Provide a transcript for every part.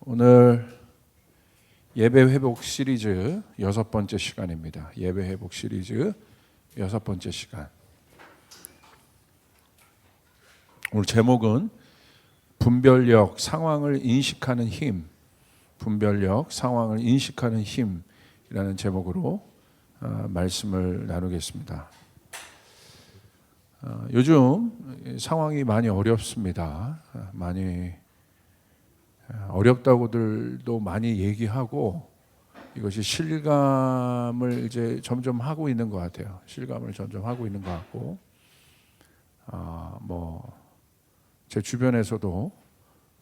오늘 예배 회복 시리즈 6번째 시간입니다. 예배 회복 시리즈 6번째 시간. 오늘 제목은 분별력, 상황을 인식하는 힘, 분별력, 상황을 인식하는 힘이라는 제목으로 말씀을 나누겠습니다. 요즘 상황이 많이 어렵습니다. 많이 어렵다고들도 많이 얘기하고 이것이 실감을 이제 점점 하고 있는 것 같아요. 실감을 점점 하고 있는 것 같고, 제 주변에서도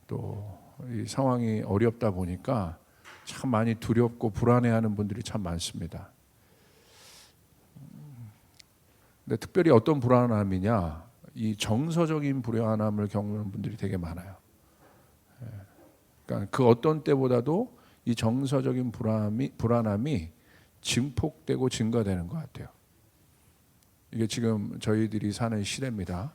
또 이 상황이 어렵다 보니까 참 많이 두렵고 불안해하는 분들이 참 많습니다. 근데 특별히 어떤 불안함이냐, 이 정서적인 불안함을 겪는 분들이 되게 많아요. 그러니까 그 어떤 때보다도 이 정서적인 불안함이 증폭되고 증가되는 것 같아요. 이게 지금 저희들이 사는 시대입니다.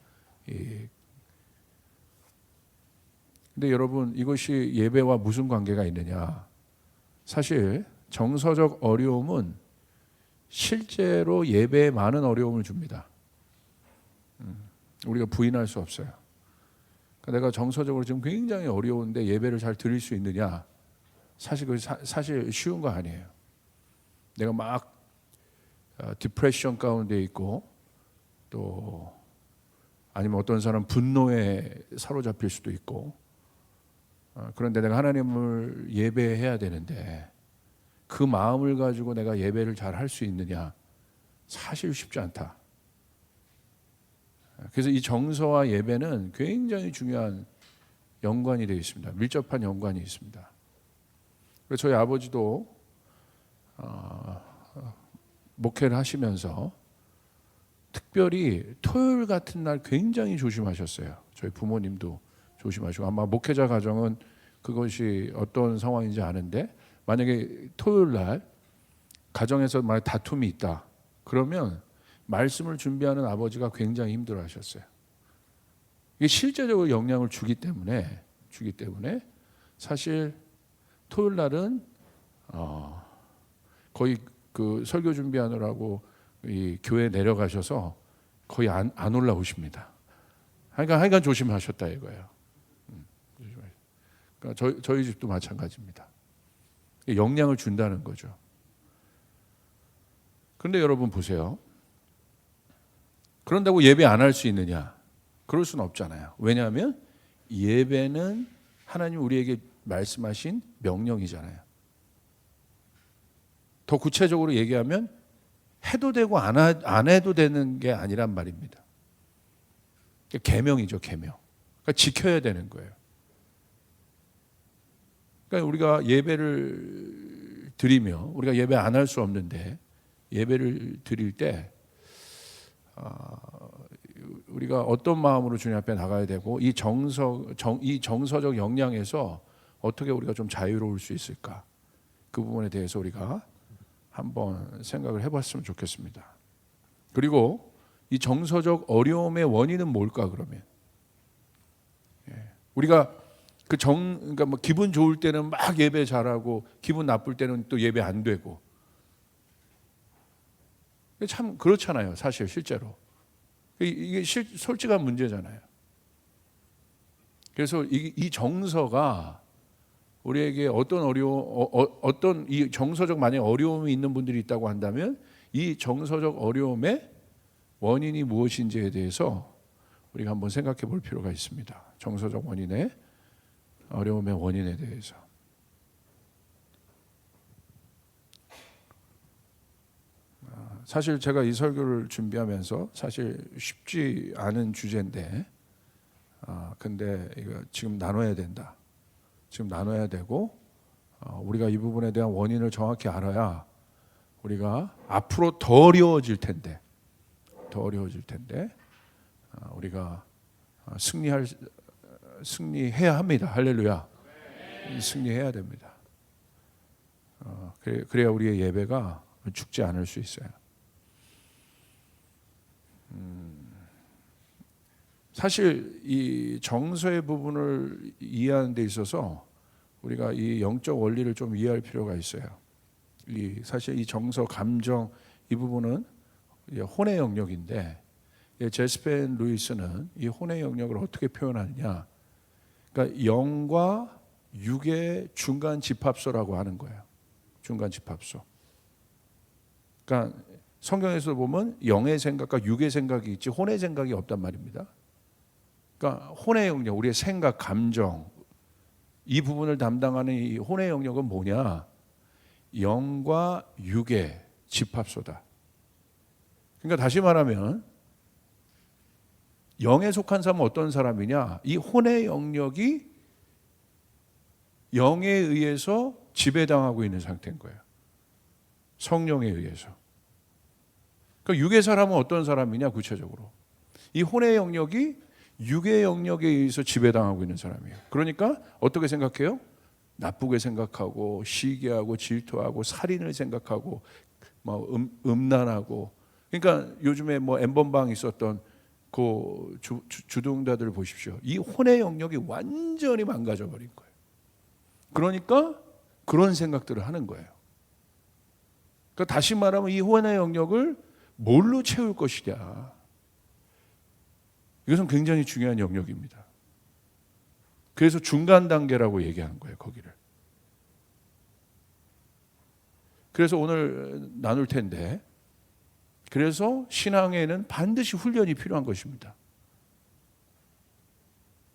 근데 여러분, 이것이 예배와 무슨 관계가 있느냐? 사실 정서적 어려움은 실제로 예배에 많은 어려움을 줍니다. 우리가 부인할 수 없어요. 내가 정서적으로 지금 굉장히 어려운데 예배를 잘 드릴 수 있느냐? 사실 쉬운 거 아니에요. 내가 막 디프레션 가운데 있고, 또 아니면 어떤 사람 분노에 사로잡힐 수도 있고, 그런데 내가 하나님을 예배해야 되는데 그 마음을 가지고 내가 예배를 잘 할 수 있느냐? 사실 쉽지 않다. 그래서 이 정서와 예배는 굉장히 중요한 연관이 되어 있습니다. 밀접한 연관이 있습니다. 그래서 저희 아버지도 목회를 하시면서 특별히 토요일 같은 날 굉장히 조심하셨어요. 저희 부모님도 조심하시고, 아마 목회자 가정은 그것이 어떤 상황인지 아는데, 만약에 토요일 날 가정에서 만약 다툼이 있다 그러면 말씀을 준비하는 아버지가 굉장히 힘들어하셨어요. 이게 실제적으로 영향을 주기 때문에 사실 토요일 날은 거의 그 설교 준비하느라고 이 교회 내려가셔서 거의 안 올라오십니다. 하여간 조심하셨다 이거예요. 그러니까 저희 집도 마찬가지입니다. 영향을 준다는 거죠. 그런데 여러분 보세요. 그런다고 예배 안 할 수 있느냐? 그럴 수는 없잖아요. 왜냐하면 예배는 하나님 우리에게 말씀하신 명령이잖아요. 더 구체적으로 얘기하면 해도 되고 안 해도 되는 게 아니란 말입니다. 계명이죠, 계명. 그러니까 지켜야 되는 거예요. 그러니까 우리가 예배를 드리며, 우리가 예배 안 할 수 없는데 예배를 드릴 때 우리가 어떤 마음으로 주님 앞에 나가야 되고, 이 정서적 역량에서 어떻게 우리가 좀 자유로울 수 있을까? 그 부분에 대해서 우리가 한번 생각을 해봤으면 좋겠습니다. 그리고 이 정서적 어려움의 원인은 뭘까 그러면? 우리가 그러니까 뭐 기분 좋을 때는 막 예배 잘하고 기분 나쁠 때는 또 예배 안 되고, 참 그렇잖아요. 사실 실제로 이게 솔직한 문제잖아요. 그래서 이 정서가 우리에게 어떤 이 정서적 만약 어려움이 있는 분들이 있다고 한다면, 이 정서적 어려움의 원인이 무엇인지에 대해서 우리가 한번 생각해 볼 필요가 있습니다. 정서적 어려움의 원인에 대해서. 사실 제가 이 설교를 준비하면서 사실 쉽지 않은 주제인데, 근데 이거 지금 나눠야 된다. 지금 나눠야 되고, 우리가 이 부분에 대한 원인을 정확히 알아야 우리가 앞으로 더 어려워질 텐데 우리가 승리해야 합니다. 할렐루야. 승리해야 됩니다. 그래야 우리의 예배가 죽지 않을 수 있어요. 사실 이 정서의 부분을 이해하는 데 있어서 우리가 이 영적 원리를 좀 이해할 필요가 있어요. 사실 이 정서, 감정 이 부분은 혼의 영역인데, 제스펜 루이스는 이 혼의 영역을 어떻게 표현하느냐? 그러니까 영과 육의 중간 집합소라고 하는 거예요. 중간 집합소. 그러니까 성경에서 보면 영의 생각과 육의 생각이 있지 혼의 생각이 없단 말입니다. 그러니까 혼의 영역, 우리의 생각, 감정 이 부분을 담당하는 이 혼의 영역은 뭐냐? 영과 육의 집합소다. 그러니까 다시 말하면 영에 속한 사람은 어떤 사람이냐? 이 혼의 영역이 영에 의해서 지배당하고 있는 상태인 거예요. 성령에 의해서. 그러니까 육의 사람은 어떤 사람이냐? 구체적으로 이 혼의 영역이 육의 영역에 의해서 지배당하고 있는 사람이에요. 그러니까 어떻게 생각해요? 나쁘게 생각하고 시기하고 질투하고 살인을 생각하고 음란하고. 그러니까 요즘에 엠번방 있었던 그 주동자들 보십시오. 이 혼의 영역이 완전히 망가져 버린 거예요. 그러니까 그런 생각들을 하는 거예요. 그러니까 다시 말하면 이 혼의 영역을 뭘로 채울 것이냐? 이것은 굉장히 중요한 영역입니다. 그래서 중간 단계라고 얘기하는 거예요, 거기를. 그래서 오늘 나눌 텐데, 그래서 신앙에는 반드시 훈련이 필요한 것입니다.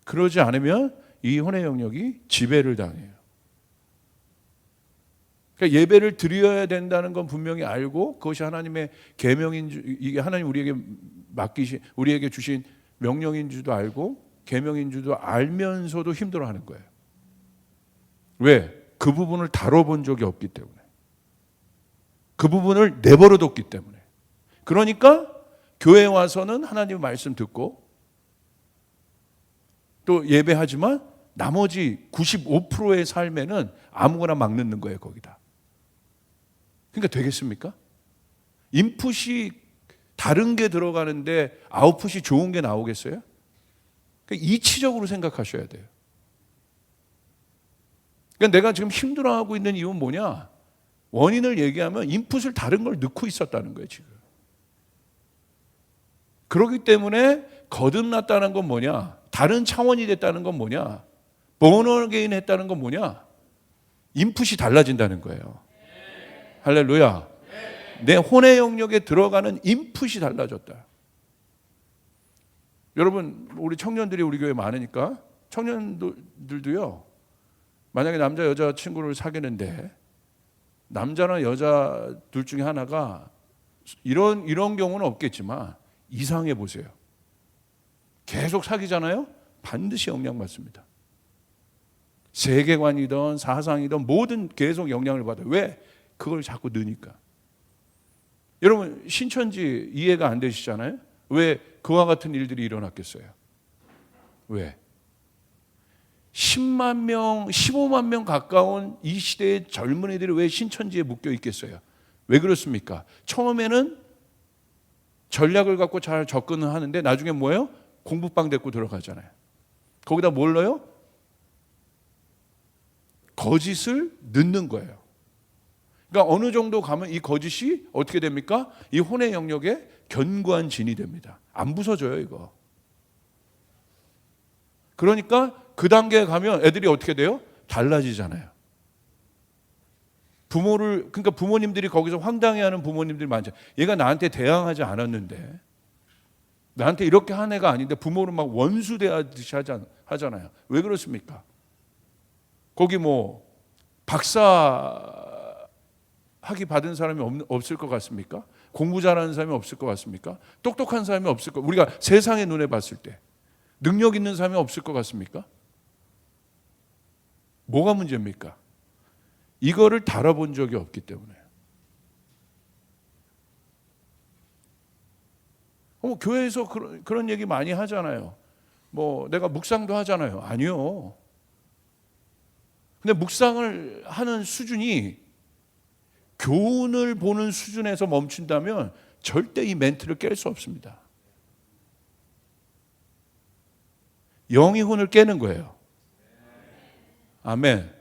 그러지 않으면 이 혼의 영역이 지배를 당해요. 그러니까 예배를 드려야 된다는 건 분명히 알고 그것이 하나님의 계명인 이게 하나님 우리에게 주신 명령인 줄도 알고 계명인 줄도 알면서도 힘들어하는 거예요. 왜? 그 부분을 다뤄본 적이 없기 때문에. 그 부분을 내버려뒀기 때문에. 그러니까 교회에 와서는 하나님의 말씀 듣고 또 예배하지만 나머지 95%의 삶에는 아무거나 막 넣는 거예요, 거기다. 그러니까 되겠습니까? 인풋이 다른 게 들어가는데 아웃풋이 좋은 게 나오겠어요? 그러니까 이치적으로 생각하셔야 돼요. 그러니까 내가 지금 힘들어하고 있는 이유는 뭐냐? 원인을 얘기하면 인풋을 다른 걸 넣고 있었다는 거예요, 지금. 그렇기 때문에 거듭났다는 건 뭐냐? 다른 차원이 됐다는 건 뭐냐? 본어게인 했다는 건 뭐냐? 인풋이 달라진다는 거예요. 할렐루야. 내 혼의 영역에 들어가는 인풋이 달라졌다. 여러분, 우리 청년들이 우리 교회에 많으니까 청년들도요, 만약에 남자 여자 친구를 사귀는데 남자나 여자 둘 중에 하나가 이런 경우는 없겠지만 이상해 보세요. 계속 사귀잖아요? 반드시 영향받습니다. 세계관이든 사상이든 뭐든 계속 영향을 받아요. 왜? 그걸 자꾸 넣으니까. 여러분, 신천지 이해가 안 되시잖아요? 왜 그와 같은 일들이 일어났겠어요? 왜? 10만 명, 15만 명 가까운 이 시대의 젊은이들이 왜 신천지에 묶여 있겠어요? 왜 그렇습니까? 처음에는 전략을 갖고 잘 접근을 하는데 나중에 뭐예요? 공부방 데리고 들어가잖아요. 거기다 뭘 넣어요? 거짓을 넣는 거예요. 그러니까 어느 정도 가면 이 거짓이 어떻게 됩니까? 이 혼의 영역에 견고한 진이 됩니다. 안 부서져요, 이거. 그러니까 그 단계에 가면 애들이 어떻게 돼요? 달라지잖아요. 그러니까 부모님들이 거기서 황당해하는 부모님들이 많죠. 얘가 나한테 대항하지 않았는데, 나한테 이렇게 한 애가 아닌데 부모를 막 원수 대하듯이 하잖아요. 왜 그렇습니까? 거기 박사 학위 받은 사람이 없을 것 같습니까? 공부 잘하는 사람이 없을 것 같습니까? 똑똑한 사람이 없을 것, 우리가 세상의 눈에 봤을 때 능력 있는 사람이 없을 것 같습니까? 뭐가 문제입니까? 이거를 다뤄본 적이 없기 때문에. 교회에서 그런 얘기 많이 하잖아요. 내가 묵상도 하잖아요. 아니요. 근데 묵상을 하는 수준이 교훈을 보는 수준에서 멈춘다면 절대 이 멘트를 깰 수 없습니다. 영이 혼을 깨는 거예요. 아멘.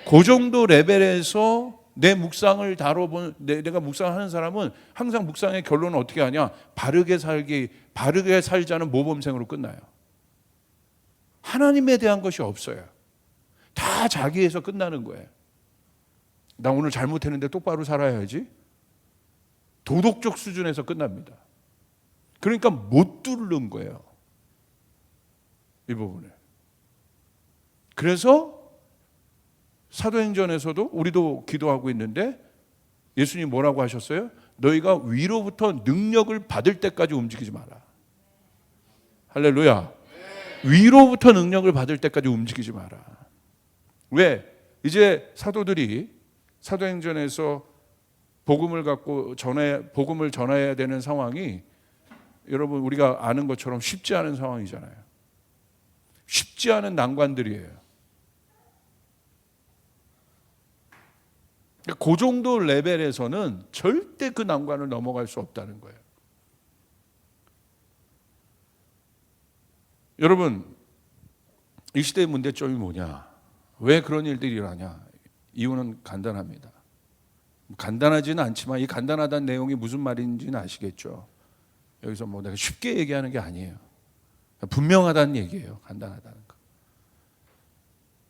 그 정도 레벨에서 내 묵상을 다뤄본 내가 묵상하는 사람은 항상 묵상의 결론은 어떻게 하냐? 바르게 살자는 모범생으로 끝나요. 하나님에 대한 것이 없어요. 다 자기에서 끝나는 거예요. 나 오늘 잘못했는데 똑바로 살아야지. 도덕적 수준에서 끝납니다. 그러니까 못 뚫는 거예요. 이 부분을. 그래서 사도행전에서도 우리도 기도하고 있는데 예수님 뭐라고 하셨어요? 너희가 위로부터 능력을 받을 때까지 움직이지 마라. 할렐루야. 위로부터 능력을 받을 때까지 움직이지 마라. 왜? 이제 사도들이 사도행전에서 복음을 전해야 되는 상황이 여러분 우리가 아는 것처럼 쉽지 않은 상황이잖아요. 쉽지 않은 난관들이에요. 그 정도 레벨에서는 절대 그 난관을 넘어갈 수 없다는 거예요. 여러분, 이 시대의 문제점이 뭐냐? 왜 그런 일들이 일어나냐? 이유는 간단합니다. 간단하지는 않지만 이 간단하다는 내용이 무슨 말인지는 아시겠죠? 여기서 뭐 내가 쉽게 얘기하는 게 아니에요. 분명하다는 얘기예요. 간단하다는 거.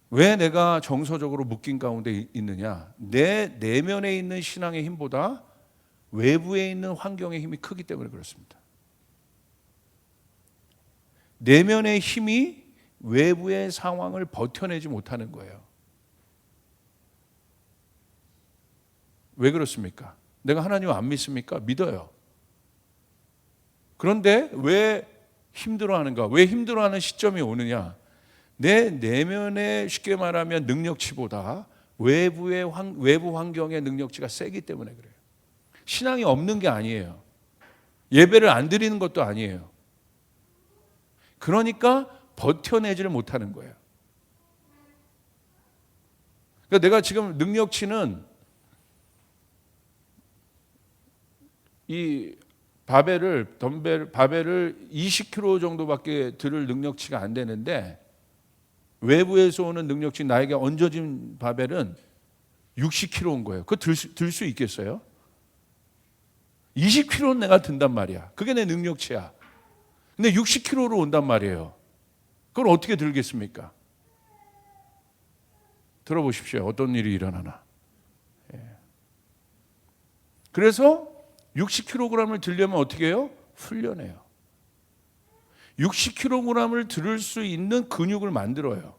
왜 내가 정서적으로 묶인 가운데 있느냐? 내 내면에 있는 신앙의 힘보다 외부에 있는 환경의 힘이 크기 때문에 그렇습니다. 내면의 힘이 외부의 상황을 버텨내지 못하는 거예요. 왜 그렇습니까? 내가 하나님을 안 믿습니까? 믿어요. 그런데 왜 힘들어하는가? 왜 힘들어하는 시점이 오느냐? 내 내면의 쉽게 말하면 능력치보다 외부 환경의 능력치가 세기 때문에 그래요. 신앙이 없는 게 아니에요. 예배를 안 드리는 것도 아니에요. 그러니까 버텨내지를 못하는 거예요. 그러니까 내가 지금 능력치는 이 바벨을 20kg 정도밖에 들을 능력치가 안 되는데 외부에서 오는 능력치 나에게 얹어진 바벨은 60kg인 거예요. 그거 들 수 있겠어요? 20kg는 내가 든단 말이야. 그게 내 능력치야. 근데 60kg로 온단 말이에요. 그걸 어떻게 들겠습니까? 들어보십시오. 어떤 일이 일어나나. 그래서 60kg을 들려면 어떻게 해요? 훈련해요. 60kg을 들을 수 있는 근육을 만들어요.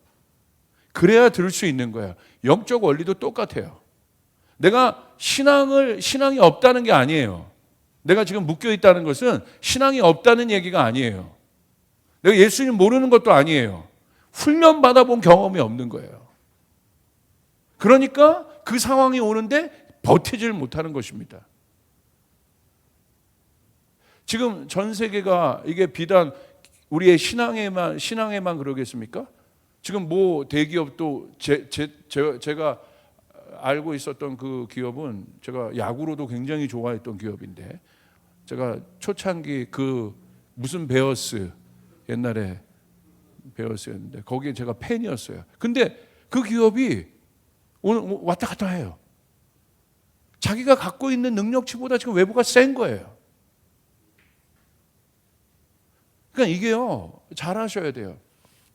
그래야 들을 수 있는 거예요. 영적 원리도 똑같아요. 내가 신앙이 없다는 게 아니에요. 내가 지금 묶여 있다는 것은 신앙이 없다는 얘기가 아니에요. 내가 예수님 모르는 것도 아니에요. 훈련 받아본 경험이 없는 거예요. 그러니까 그 상황이 오는데 버티질 못하는 것입니다. 지금 전 세계가 이게 비단 우리의 신앙에만 그러겠습니까? 지금 뭐 대기업도 제가 알고 있었던 그 기업은 제가 야구로도 굉장히 좋아했던 기업인데 제가 초창기 그 무슨 베어스 옛날에 베어스였는데 거기에 제가 팬이었어요. 근데 그 기업이 오늘 왔다 갔다 해요. 자기가 갖고 있는 능력치보다 지금 외부가 센 거예요. 그러니까 이게요, 잘 하셔야 돼요.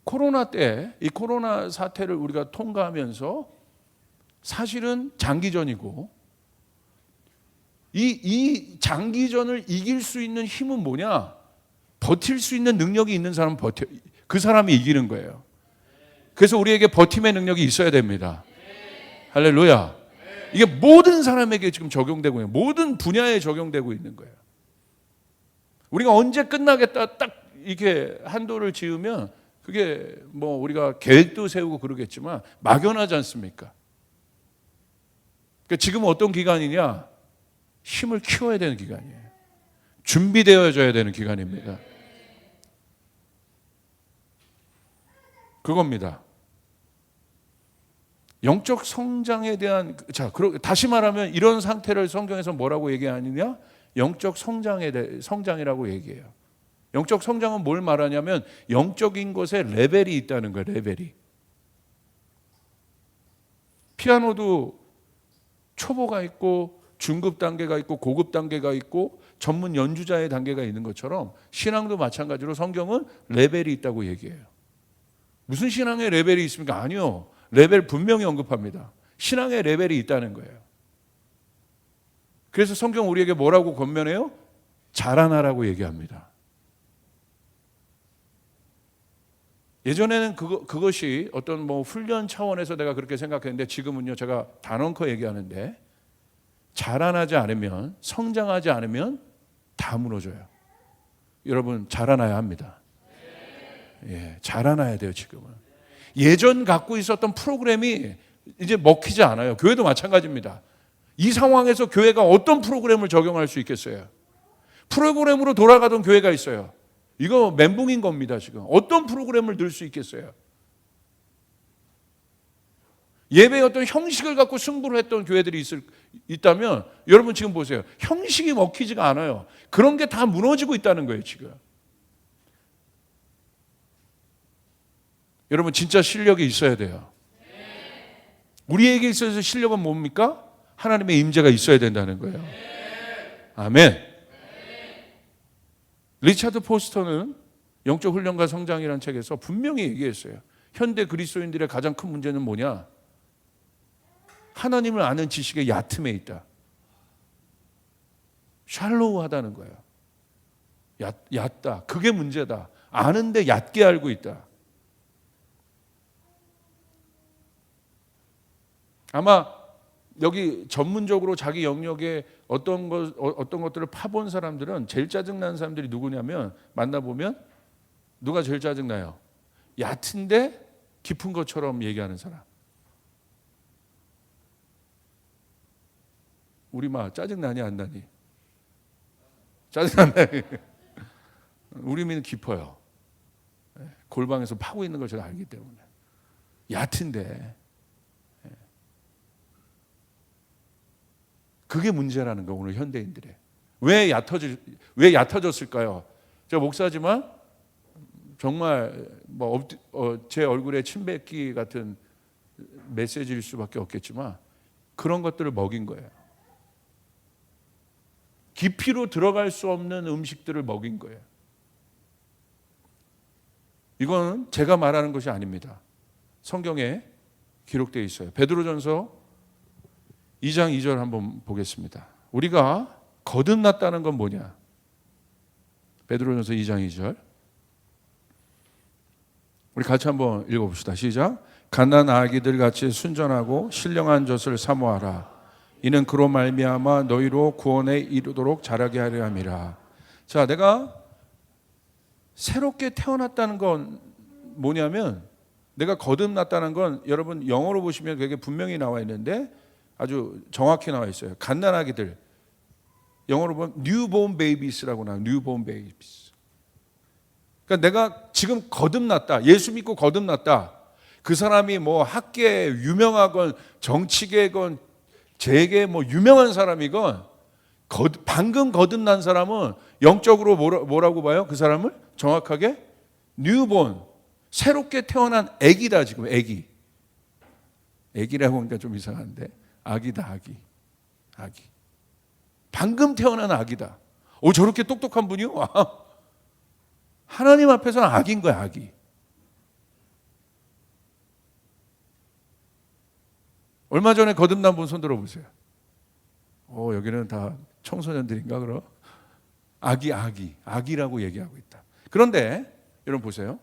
코로나 때, 이 코로나 사태를 우리가 통과하면서 사실은 장기전이고, 이 장기전을 이길 수 있는 힘은 뭐냐? 버틸 수 있는 능력이 있는 사람은 그 사람이 이기는 거예요. 그래서 우리에게 버팀의 능력이 있어야 됩니다. 할렐루야. 이게 모든 사람에게 지금 적용되고 있는, 모든 분야에 적용되고 있는 거예요. 우리가 언제 끝나겠다 딱 이렇게 한도를 지으면 그게 뭐 우리가 계획도 세우고 그러겠지만 막연하지 않습니까? 그러니까 지금은 어떤 기간이냐? 힘을 키워야 되는 기간이에요. 준비되어져야 되는 기간입니다. 그겁니다. 영적 성장에 대한, 다시 말하면 이런 상태를 성경에서 뭐라고 얘기하느냐? 영적 성장이라고 얘기해요. 영적 성장은 뭘 말하냐면 영적인 것에 레벨이 있다는 거예요. 레벨이. 피아노도 초보가 있고 중급 단계가 있고 고급 단계가 있고 전문 연주자의 단계가 있는 것처럼 신앙도 마찬가지로 성경은 레벨이 있다고 얘기해요. 무슨 신앙의 레벨이 있습니까? 아니요. 레벨 분명히 언급합니다. 신앙의 레벨이 있다는 거예요. 그래서 성경 우리에게 뭐라고 권면해요? 자라나라고 얘기합니다. 예전에는 그것이 어떤 뭐 훈련 차원에서 내가 그렇게 생각했는데 지금은요, 제가 단언커 얘기하는데 자라나지 않으면, 성장하지 않으면 다 무너져요. 여러분, 자라나야 합니다. 예, 자라나야 돼요. 지금은 예전 갖고 있었던 프로그램이 이제 먹히지 않아요. 교회도 마찬가지입니다. 이 상황에서 교회가 어떤 프로그램을 적용할 수 있겠어요? 프로그램으로 돌아가던 교회가 있어요. 이거 멘붕인 겁니다. 지금 어떤 프로그램을 넣을 수 있겠어요? 예배의 어떤 형식을 갖고 승부를 했던 교회들이 있다면 여러분 지금 보세요. 형식이 먹히지가 않아요. 그런 게 다 무너지고 있다는 거예요. 지금 여러분 진짜 실력이 있어야 돼요. 우리에게 있어서 실력은 뭡니까? 하나님의 임재가 있어야 된다는 거예요. 아멘. 리차드 포스터는 영적 훈련과 성장이라는 책에서 분명히 얘기했어요. 현대 그리스도인들의 가장 큰 문제는 뭐냐? 하나님을 아는 지식의 얕음에 있다. 샬로우하다는 거예요. 얕다. 그게 문제다. 아는데 얕게 알고 있다. 아마 여기 전문적으로 자기 영역에 어떤 것들을 파본 사람들은 제일 짜증나는 사람들이 누구냐면 만나보면 누가 제일 짜증나요? 얕은데 깊은 것처럼 얘기하는 사람. 우리 막 짜증나니 안 나니? 짜증나니? 우리 믿는 깊어요. 골방에서 파고 있는 걸 제가 알기 때문에. 얕은데 그게 문제라는 거 오늘 현대인들의. 왜 얕아졌을까요? 제가 목사지만 정말 제 얼굴에 침 뱉기 같은 메시지일 수밖에 없겠지만 그런 것들을 먹인 거예요. 깊이로 들어갈 수 없는 음식들을 먹인 거예요. 이건 제가 말하는 것이 아닙니다. 성경에 기록되어 있어요. 베드로전서 2장 2절 한번 보겠습니다. 우리가 거듭났다는 건 뭐냐? 베드로전서 2장 2절. 우리 같이 한번 읽어봅시다. 시작. 갓난 아기들 같이 순전하고 신령한 젖을 사모하라. 이는 그로 말미암아 너희로 구원에 이르도록 자라게 하려 함이라. 자, 내가 새롭게 태어났다는 건 뭐냐면, 내가 거듭났다는 건 여러분 영어로 보시면 그게 분명히 나와 있는데 아주 정확히 나와 있어요. 갓난아기들. 영어로 보면 newborn babies라고 나와요. newborn babies. 그러니까 내가 지금 거듭났다. 예수 믿고 거듭났다. 그 사람이 뭐 학계에 유명하건 정치계건 재계에 뭐 유명한 사람이건 방금 거듭난 사람은 영적으로 뭐라고 봐요? 그 사람을 정확하게 newborn. 새롭게 태어난 아기다. 지금 아기. 아기라고 하니까 좀 이상한데. 아기다. 아기. 방금 태어난 아기다. 저렇게 똑똑한 분이요? 하나님 앞에서는 아기인 거야. 아기. 얼마 전에 거듭난 분 손 들어보세요. 여기는 다 청소년들인가 그럼? 아기라고 얘기하고 있다. 그런데 여러분 보세요.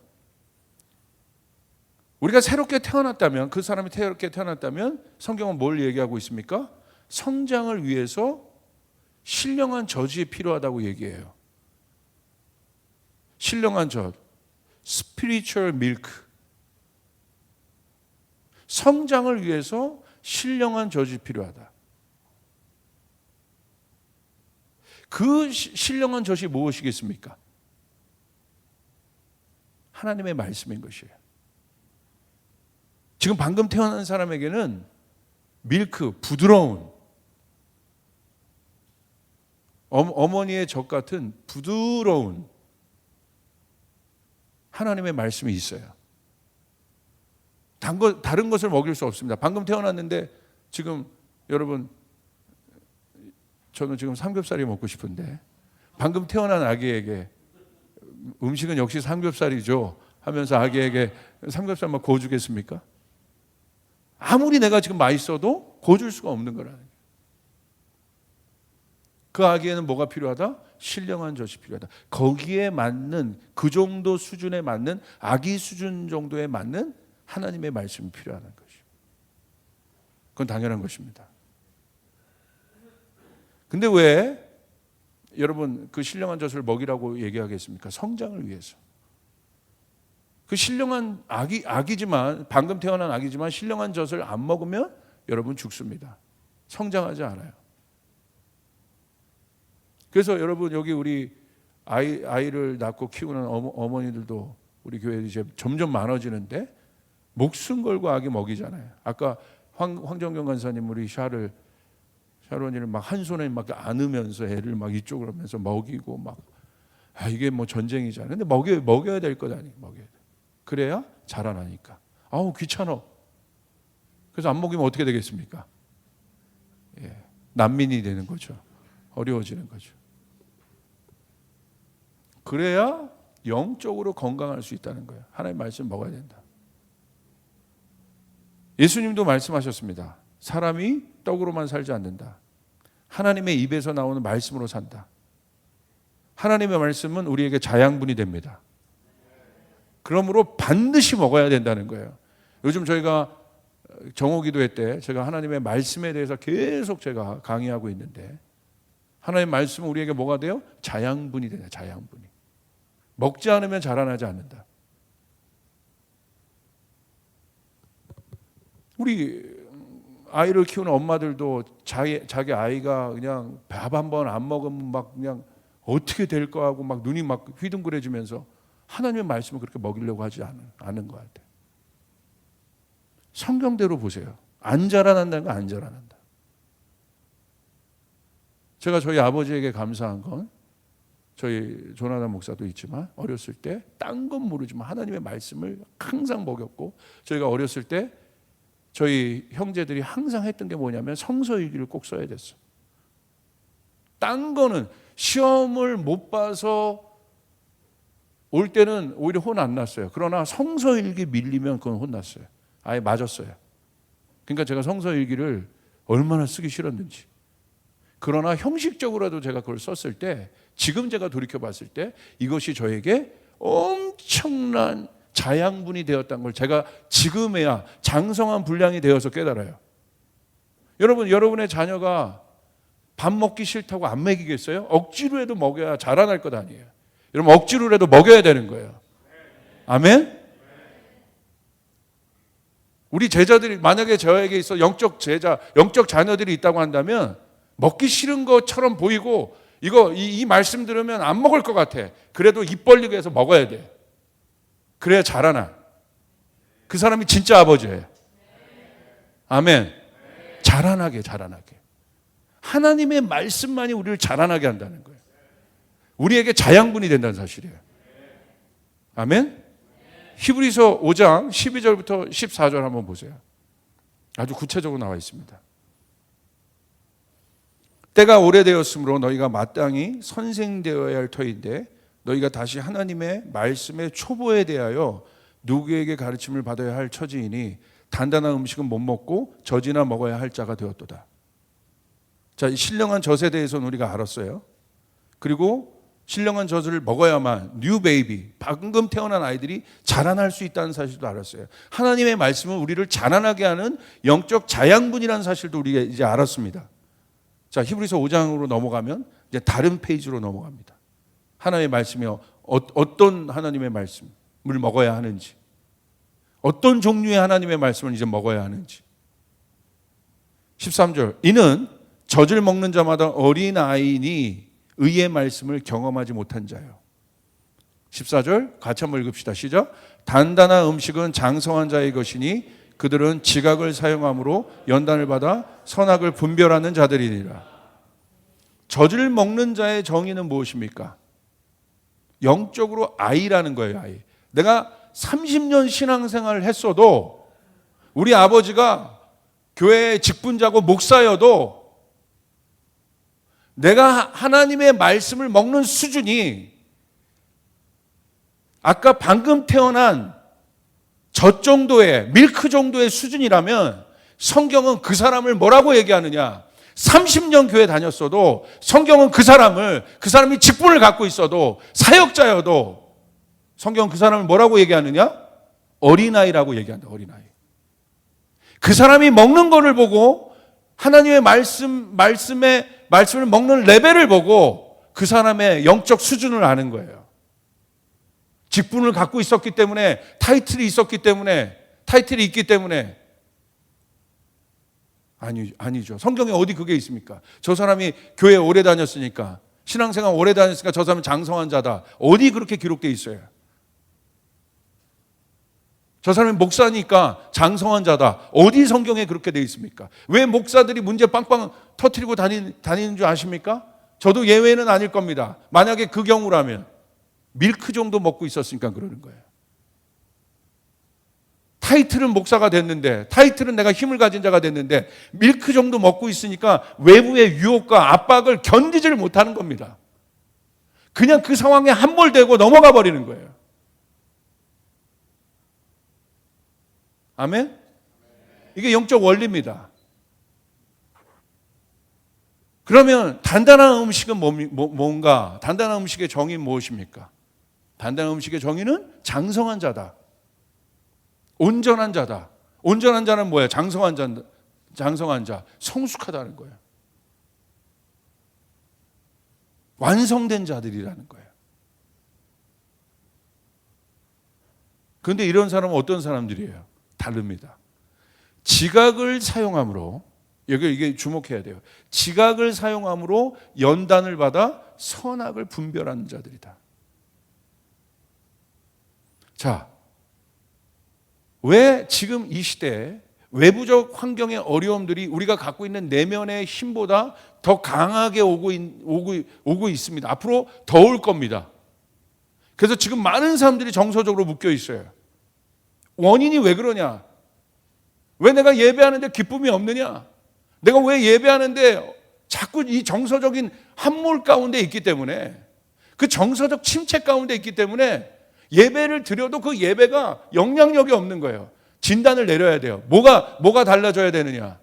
우리가 새롭게 태어났다면, 그 사람이 새롭게 태어났다면 성경은 뭘 얘기하고 있습니까? 성장을 위해서 신령한 젖이 필요하다고 얘기해요. 신령한 젖, spiritual milk. 성장을 위해서 신령한 젖이 필요하다. 그 신령한 젖이 무엇이겠습니까? 하나님의 말씀인 것이에요. 지금 방금 태어난 사람에게는 밀크, 부드러운 어머니의 젖 같은 부드러운 하나님의 말씀이 있어요. 다른 것을 먹일 수 없습니다. 방금 태어났는데 지금 여러분 저는 지금 삼겹살이 먹고 싶은데 방금 태어난 아기에게 음식은 역시 삼겹살이죠 하면서 아기에게 삼겹살만 구워주겠습니까? 아무리 내가 지금 맛있어도 구워줄 수가 없는 거라는 거예요. 그 아기에는 뭐가 필요하다? 신령한 젖이 필요하다. 거기에 맞는 그 정도 수준에 맞는 아기 수준 정도에 맞는 하나님의 말씀이 필요하다는 것이죠. 그건 당연한 것입니다. 근데 왜 여러분 그 신령한 젖을 먹이라고 얘기하겠습니까? 성장을 위해서. 그 신령한 아기지만 방금 태어난 아기지만 신령한 젖을 안 먹으면 여러분 죽습니다. 성장하지 않아요. 그래서 여러분 여기 우리 아이를 낳고 키우는 어머니들도 우리 교회에 이제 점점 많아지는데 목숨 걸고 아기 먹이잖아요. 아까 황정경 간사님 우리 샤론이를 막 한 손에 막 안으면서 애를 막 이쪽으로 하면서 먹이고 막 이게 뭐 전쟁이잖아요. 근데 먹여야 될 것 아니에요. 먹여야 돼. 그래야 자라나니까. 아우 귀찮아. 그래서 안 먹이면 어떻게 되겠습니까? 예, 난민이 되는 거죠. 어려워지는 거죠. 그래야 영적으로 건강할 수 있다는 거예요. 하나님의 말씀 먹어야 된다. 예수님도 말씀하셨습니다. 사람이 떡으로만 살지 않는다. 하나님의 입에서 나오는 말씀으로 산다. 하나님의 말씀은 우리에게 자양분이 됩니다. 그러므로 반드시 먹어야 된다는 거예요. 요즘 저희가 정오기도회 때 제가 하나님의 말씀에 대해서 계속 제가 강의하고 있는데 하나님의 말씀은 우리에게 뭐가 돼요? 자양분이 되냐, 자양분이. 먹지 않으면 자라나지 않는다. 우리 아이를 키우는 엄마들도 자기 아이가 그냥 밥 한 번 안 먹으면 막 그냥 어떻게 될까 하고 막 눈이 막 휘둥그레지면서 하나님의 말씀을 그렇게 먹이려고 하지 않은 것 같아요. 성경대로 보세요. 안 자라난다는 건 안 자라난다. 제가 저희 아버지에게 감사한 건 저희 조나단 목사도 있지만 어렸을 때 딴 건 모르지만 하나님의 말씀을 항상 먹였고 저희가 어렸을 때 저희 형제들이 항상 했던 게 뭐냐면 성서일기를 꼭 써야 됐어. 딴 거는 시험을 못 봐서 올 때는 오히려 혼 안 났어요. 그러나 성서일기 밀리면 그건 혼났어요. 아예 맞았어요. 그러니까 제가 성서일기를 얼마나 쓰기 싫었는지. 그러나 형식적으로라도 제가 그걸 썼을 때 지금 제가 돌이켜 봤을 때 이것이 저에게 엄청난 자양분이 되었다는 걸 제가 지금에야 장성한 분량이 되어서 깨달아요. 여러분의 자녀가 밥 먹기 싫다고 안 먹이겠어요? 억지로 해도 먹여야 자라날 것 아니에요. 여러분 억지로라도 먹여야 되는 거예요. 아멘? 우리 제자들이 만약에 저에게 있어 영적 자녀들이 있다고 한다면 먹기 싫은 것처럼 보이고 이 말씀 들으면 안 먹을 것 같아. 그래도 입 벌리고 해서 먹어야 돼. 그래야 자라나. 그 사람이 진짜 아버지예요. 아멘. 자라나게. 하나님의 말씀만이 우리를 자라나게 한다는 거예요. 우리에게 자양분이 된다는 사실이에요. 아멘. 히브리서 5장 12절부터 14절 한번 보세요. 아주 구체적으로 나와 있습니다. 때가 오래되었으므로 너희가 마땅히 선생되어야 할 터인데 너희가 다시 하나님의 말씀의 초보에 대하여 누구에게 가르침을 받아야 할 처지이니 단단한 음식은 못 먹고 젖이나 먹어야 할 자가 되었도다. 자, 이 신령한 젖에 대해서는 우리가 알았어요. 그리고 신령한 젖을 먹어야만 뉴 베이비, 방금 태어난 아이들이 자라날 수 있다는 사실도 알았어요. 하나님의 말씀은 우리를 자라나게 하는 영적 자양분이라는 사실도 우리가 이제 알았습니다. 자, 히브리서 5장으로 넘어가면 이제 다른 페이지로 넘어갑니다. 하나님의 말씀이 어떤 하나님의 말씀을 먹어야 하는지, 어떤 종류의 하나님의 말씀을 이제 먹어야 하는지. 13절, 이는 젖을 먹는 자마다 어린아이니 의의 말씀을 경험하지 못한 자요. 14절 같이 한번 읽읍시다. 시작. 단단한 음식은 장성한 자의 것이니 그들은 지각을 사용함으로 연단을 받아 선악을 분별하는 자들이니라. 젖을 먹는 자의 정의는 무엇입니까? 영적으로 아이라는 거예요. 아이. 내가 30년 신앙생활을 했어도 우리 아버지가 교회의 직분자고 목사여도 내가 하나님의 말씀을 먹는 수준이 아까 방금 태어난 저 정도의 밀크 정도의 수준이라면 성경은 그 사람을 뭐라고 얘기하느냐? 30년 교회 다녔어도 성경은 그 사람이 직분을 갖고 있어도 사역자여도 성경은 그 사람을 뭐라고 얘기하느냐? 어린아이라고 얘기한다. 어린아이. 그 사람이 먹는 거를 보고 하나님의 말씀을 먹는 레벨을 보고 그 사람의 영적 수준을 아는 거예요. 직분을 갖고 있었기 때문에, 타이틀이 있기 때문에 아니죠. 성경에 어디 그게 있습니까? 저 사람이 교회 오래 다녔으니까, 신앙생활 오래 다녔으니까 저 사람은 장성한 자다. 어디 그렇게 기록되어 있어요? 저 사람이 목사니까 장성한 자다. 어디 성경에 그렇게 되어 있습니까? 왜 목사들이 문제 빵빵 터뜨리고 다니는 줄 아십니까? 저도 예외는 아닐 겁니다. 만약에 그 경우라면 밀크 정도 먹고 있었으니까 그러는 거예요. 타이틀은 목사가 됐는데, 타이틀은 내가 힘을 가진 자가 됐는데 밀크 정도 먹고 있으니까 외부의 유혹과 압박을 견디지를 못하는 겁니다. 그냥 그 상황에 함몰되고 넘어가 버리는 거예요. 아멘? 이게 영적 원리입니다. 그러면 단단한 음식은 뭔가? 단단한 음식의 정의는 무엇입니까? 단단한 음식의 정의는 장성한 자다. 온전한 자다. 온전한 자는 뭐예요? 장성한 자. 성숙하다는 거예요. 완성된 자들이라는 거예요. 그런데 이런 사람은 어떤 사람들이에요? 다릅니다. 지각을 사용함으로, 이게 주목해야 돼요. 지각을 사용함으로 연단을 받아 선악을 분별하는 자들이다. 자, 왜 지금 이 시대에 외부적 환경의 어려움들이 우리가 갖고 있는 내면의 힘보다 더 강하게 오고 있습니다. 앞으로 더 올 겁니다. 그래서 지금 많은 사람들이 정서적으로 묶여 있어요. 원인이 왜 그러냐? 왜 내가 예배하는데 기쁨이 없느냐? 내가 왜 예배하는데 자꾸 이 정서적인 함몰 가운데 있기 때문에, 그 정서적 침체 가운데 있기 때문에 예배를 드려도 그 예배가 영향력이 없는 거예요. 진단을 내려야 돼요. 뭐가 달라져야 되느냐?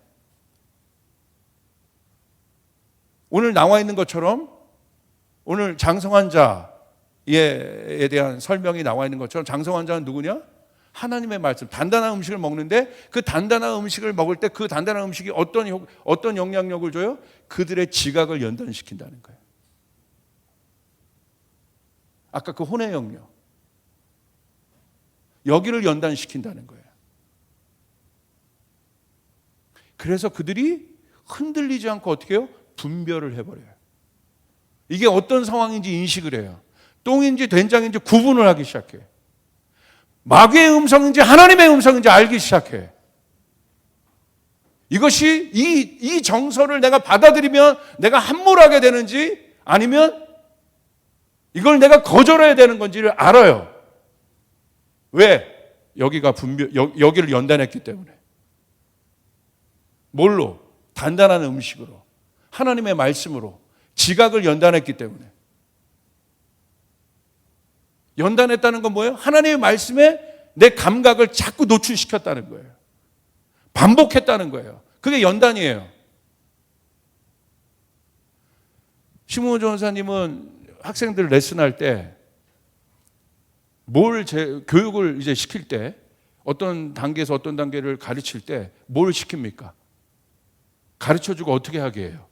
오늘 나와 있는 것처럼, 오늘 장성한 자에 대한 설명이 나와 있는 것처럼, 장성한 자는 누구냐? 하나님의 말씀, 단단한 음식을 먹는데 그 단단한 음식을 먹을 때 그 단단한 음식이 어떤 영향력을 줘요? 그들의 지각을 연단시킨다는 거예요. 아까 그 혼의 영역, 여기를 연단시킨다는 거예요. 그래서 그들이 흔들리지 않고 어떻게 해요? 분별을 해버려요. 이게 어떤 상황인지 인식을 해요. 똥인지 된장인지 구분을 하기 시작해요. 마귀의 음성인지 하나님의 음성인지 알기 시작해. 이것이 이 정서를 내가 받아들이면 내가 함몰하게 되는지, 아니면 이걸 내가 거절해야 되는 건지를 알아요. 왜? 여기를 연단했기 때문에. 뭘로? 단단한 음식으로, 하나님의 말씀으로 지각을 연단했기 때문에. 연단했다는 건 뭐예요? 하나님의 말씀에 내 감각을 자꾸 노출시켰다는 거예요. 반복했다는 거예요. 그게 연단이에요. 심우호 전사님은 학생들 레슨할 때 교육을 이제 시킬 때, 어떤 단계에서 어떤 단계를 가르칠 때 뭘 시킵니까? 가르쳐주고 어떻게 하게 해요?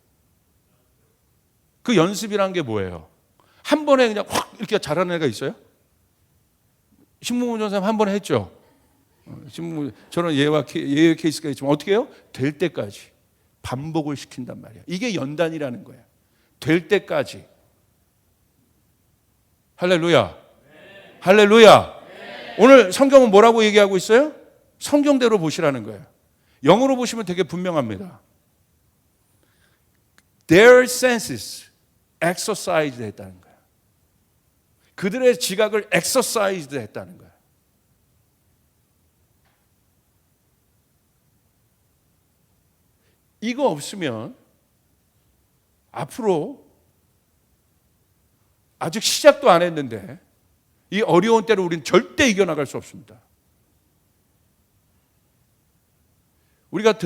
그 연습이란 게 뭐예요? 한 번에 그냥 확 이렇게 잘하는 애가 있어요? 신문호 전사님 한 번에 했죠. 저는 예외 케이스가 있지만 어떻게 해요? 될 때까지 반복을 시킨단 말이에요. 이게 연단이라는 거예요. 될 때까지. 할렐루야. 네. 할렐루야. 네. 오늘 성경은 뭐라고 얘기하고 있어요? 성경대로 보시라는 거예요. 영어로 보시면 되게 분명합니다. Their senses exercised 했다는 거예요. 그들의 지각을 exercised 했다는 거예요. 이거 없으면 앞으로 아직 시작도 안 했는데 이 어려운 때를 우리는 절대 이겨나갈 수 없습니다. 우리가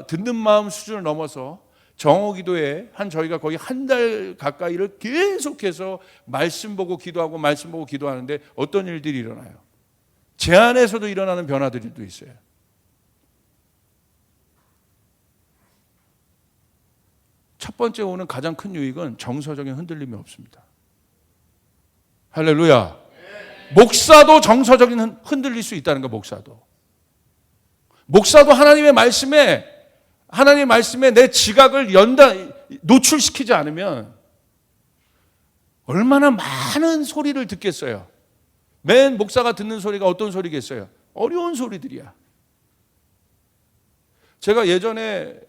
듣는 마음 수준을 넘어서 정오기도에 저희가 거의 한 달 가까이를 계속해서 말씀 보고 기도하고 말씀 보고 기도하는데 어떤 일들이 일어나요? 제 안에서도 일어나는 변화들도 있어요. 첫 번째 오는 가장 큰 유익은 정서적인 흔들림이 없습니다. 할렐루야. 목사도 정서적인 흔들릴 수 있다는 거. 목사도 하나님의 말씀에 내 지각을 노출시키지 않으면 얼마나 많은 소리를 듣겠어요. 맨 목사가 듣는 소리가 어떤 소리겠어요? 어려운 소리들이야. 제가 예전에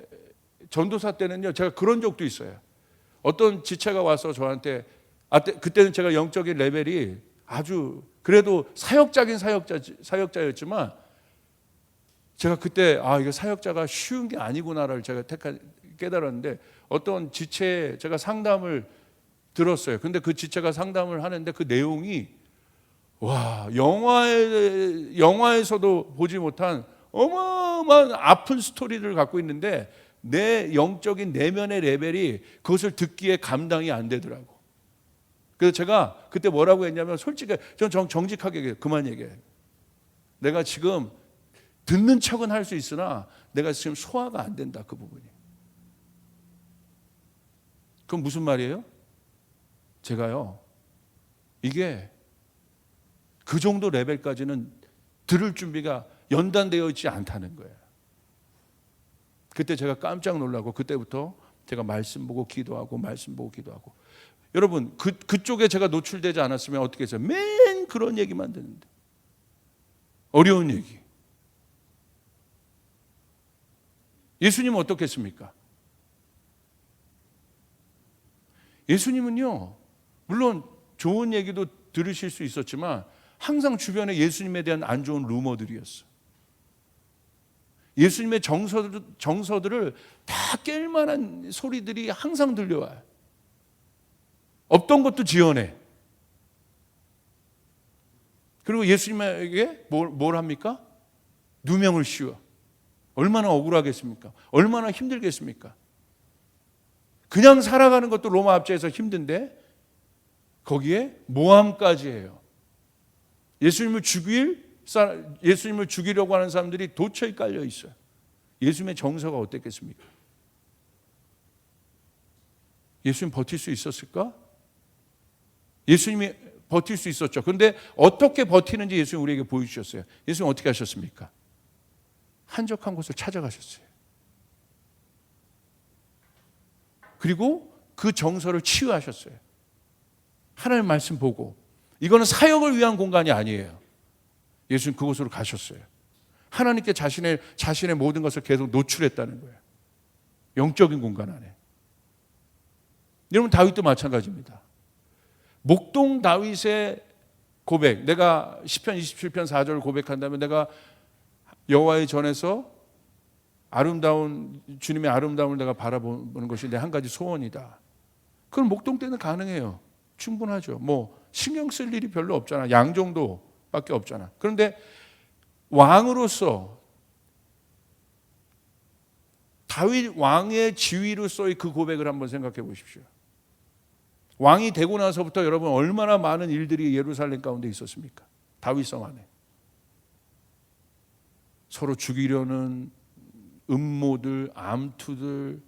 전도사 때는요, 제가 그런 적도 있어요. 어떤 지체가 와서 저한테, 그때는 제가 영적인 레벨이 아주 그래도 사역자였지만 제가 그때 이거 사역자가 쉬운 게 아니구나를 제가 깨달았는데, 어떤 지체에 제가 상담을 들었어요. 근데 그 지체가 상담을 하는데 그 내용이 영화에서도 보지 못한 어마어마한 아픈 스토리를 갖고 있는데 내 영적인 내면의 레벨이 그것을 듣기에 감당이 안 되더라고. 그래서 제가 그때 뭐라고 했냐면, 솔직히 전 정직하게 그만 얘기해요. 내가 지금 듣는 척은 할 수 있으나 내가 지금 소화가 안 된다, 그 부분이. 그럼 무슨 말이에요? 제가요, 이게 그 정도 레벨까지는 들을 준비가 연단되어 있지 않다는 거예요. 그때 제가 깜짝 놀라고, 그때부터 제가 말씀 보고 기도하고 여러분, 그쪽에 제가 노출되지 않았으면 어떻게 했어요? 맨 그런 얘기만 듣는데, 어려운 얘기. 예수님은 어떻겠습니까? 예수님은요, 물론 좋은 얘기도 들으실 수 있었지만 항상 주변에 예수님에 대한 안 좋은 루머들이었어. 예수님의 정서들을 다 깰 만한 소리들이 항상 들려와요. 없던 것도 지어내. 그리고 예수님에게 뭘 합니까? 누명을 씌워. 얼마나 억울하겠습니까? 얼마나 힘들겠습니까? 그냥 살아가는 것도 로마 압제에서 힘든데 거기에 모함까지 해요. 예수님을 죽이려고 하는 사람들이 도처에 깔려 있어요. 예수님의 정서가 어땠겠습니까? 예수님 버틸 수 있었을까? 예수님이 버틸 수 있었죠. 그런데 어떻게 버티는지 예수님 우리에게 보여주셨어요. 예수님 어떻게 하셨습니까? 한적한 곳을 찾아가셨어요. 그리고 그 정서를 치유하셨어요. 하나님 말씀 보고. 이거는 사역을 위한 공간이 아니에요. 예수님 그곳으로 가셨어요. 하나님께 자신의 모든 것을 계속 노출했다는 거예요. 영적인 공간 안에. 여러분, 다윗도 마찬가지입니다. 목동 다윗의 고백, 내가 시편 27편 4절을 고백한다면 내가 여호와의 전에서 주님의 아름다움을 내가 바라보는 것이 내 한 가지 소원이다. 그건 목동 때는 가능해요. 충분하죠. 신경 쓸 일이 별로 없잖아. 양 정도밖에 없잖아. 그런데 왕으로서 다윗 왕의 지위로서의 그 고백을 한번 생각해 보십시오. 왕이 되고 나서부터 여러분 얼마나 많은 일들이 예루살렘 가운데 있었습니까? 다윗성 안에. 서로 죽이려는 음모들, 암투들,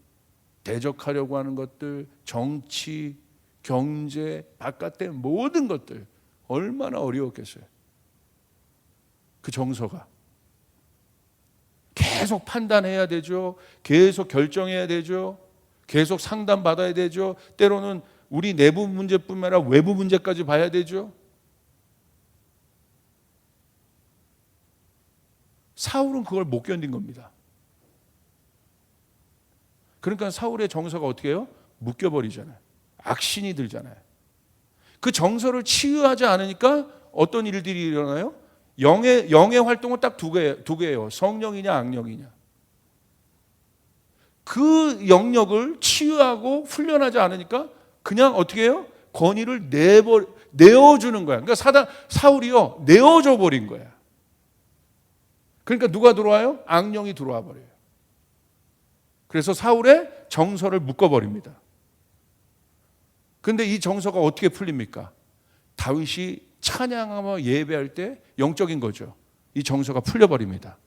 대적하려고 하는 것들, 정치, 경제, 바깥의 모든 것들 얼마나 어려웠겠어요. 그 정서가. 계속 판단해야 되죠. 계속 결정해야 되죠. 계속 상담받아야 되죠. 때로는 우리 내부 문제뿐만 아니라 외부 문제까지 봐야 되죠. 사울은 그걸 못 견딘 겁니다. 그러니까 사울의 정서가 어떻게 해요? 묶여버리잖아요. 악신이 들잖아요. 그 정서를 치유하지 않으니까 어떤 일들이 일어나요? 영의 활동은 딱 두 개예요. 성령이냐 악령이냐. 그 영역을 치유하고 훈련하지 않으니까 그냥 어떻게 해요? 권위를 내어주는 거야. 그러니까 사울이요, 내어줘 버린 거야. 그러니까 누가 들어와요? 악령이 들어와 버려요. 그래서 사울의 정서를 묶어버립니다. 근데 이 정서가 어떻게 풀립니까? 다윗이 찬양하며 예배할 때 영적인 거죠. 이 정서가 풀려버립니다.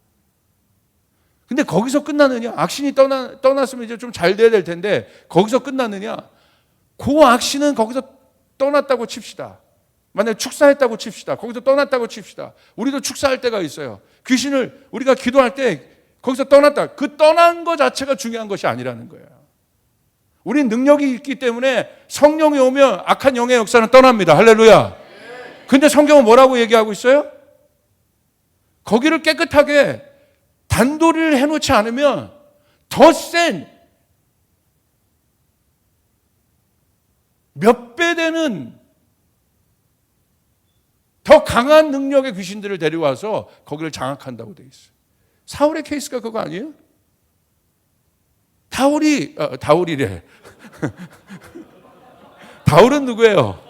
근데 거기서 끝나느냐? 악신이 떠났으면 이제 좀 잘 돼야 될 텐데 거기서 끝나느냐? 그 악신은 거기서 떠났다고 칩시다. 만약에 축사했다고 칩시다. 거기서 떠났다고 칩시다. 우리도 축사할 때가 있어요. 귀신을 우리가 기도할 때 거기서 떠났다. 그 떠난 것 자체가 중요한 것이 아니라는 거예요. 우린 능력이 있기 때문에 성령이 오면 악한 영의 역사는 떠납니다. 할렐루야. 근데 성경은 뭐라고 얘기하고 있어요? 거기를 깨끗하게 단도리를 해놓지 않으면 더 센 몇 배 되는 더 강한 능력의 귀신들을 데려와서 거기를 장악한다고 되어 있어요. 사울의 케이스가 그거 아니에요? 다울이래. 다울은 누구예요?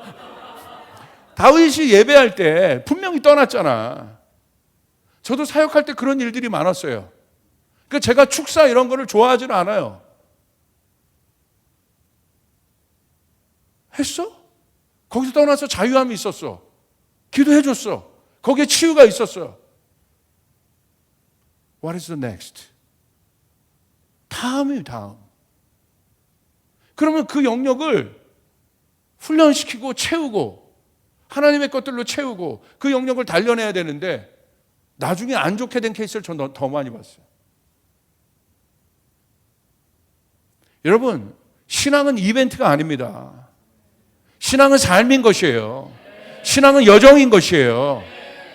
다윗이 예배할 때 분명히 떠났잖아. 저도 사역할 때 그런 일들이 많았어요. 그러니까 제가 축사 이런 거를 좋아하지는 않아요. 했어? 거기서 떠나서 자유함이 있었어. 기도해 줬어. 거기에 치유가 있었어. What is the next? 다음이에요, 다음. 그러면 그 영역을 훈련시키고 채우고 하나님의 것들로 채우고 그 영역을 단련해야 되는데 나중에 안 좋게 된 케이스를 저는 더 많이 봤어요. 여러분, 신앙은 이벤트가 아닙니다. 신앙은 삶인 것이에요. 신앙은 여정인 것이에요.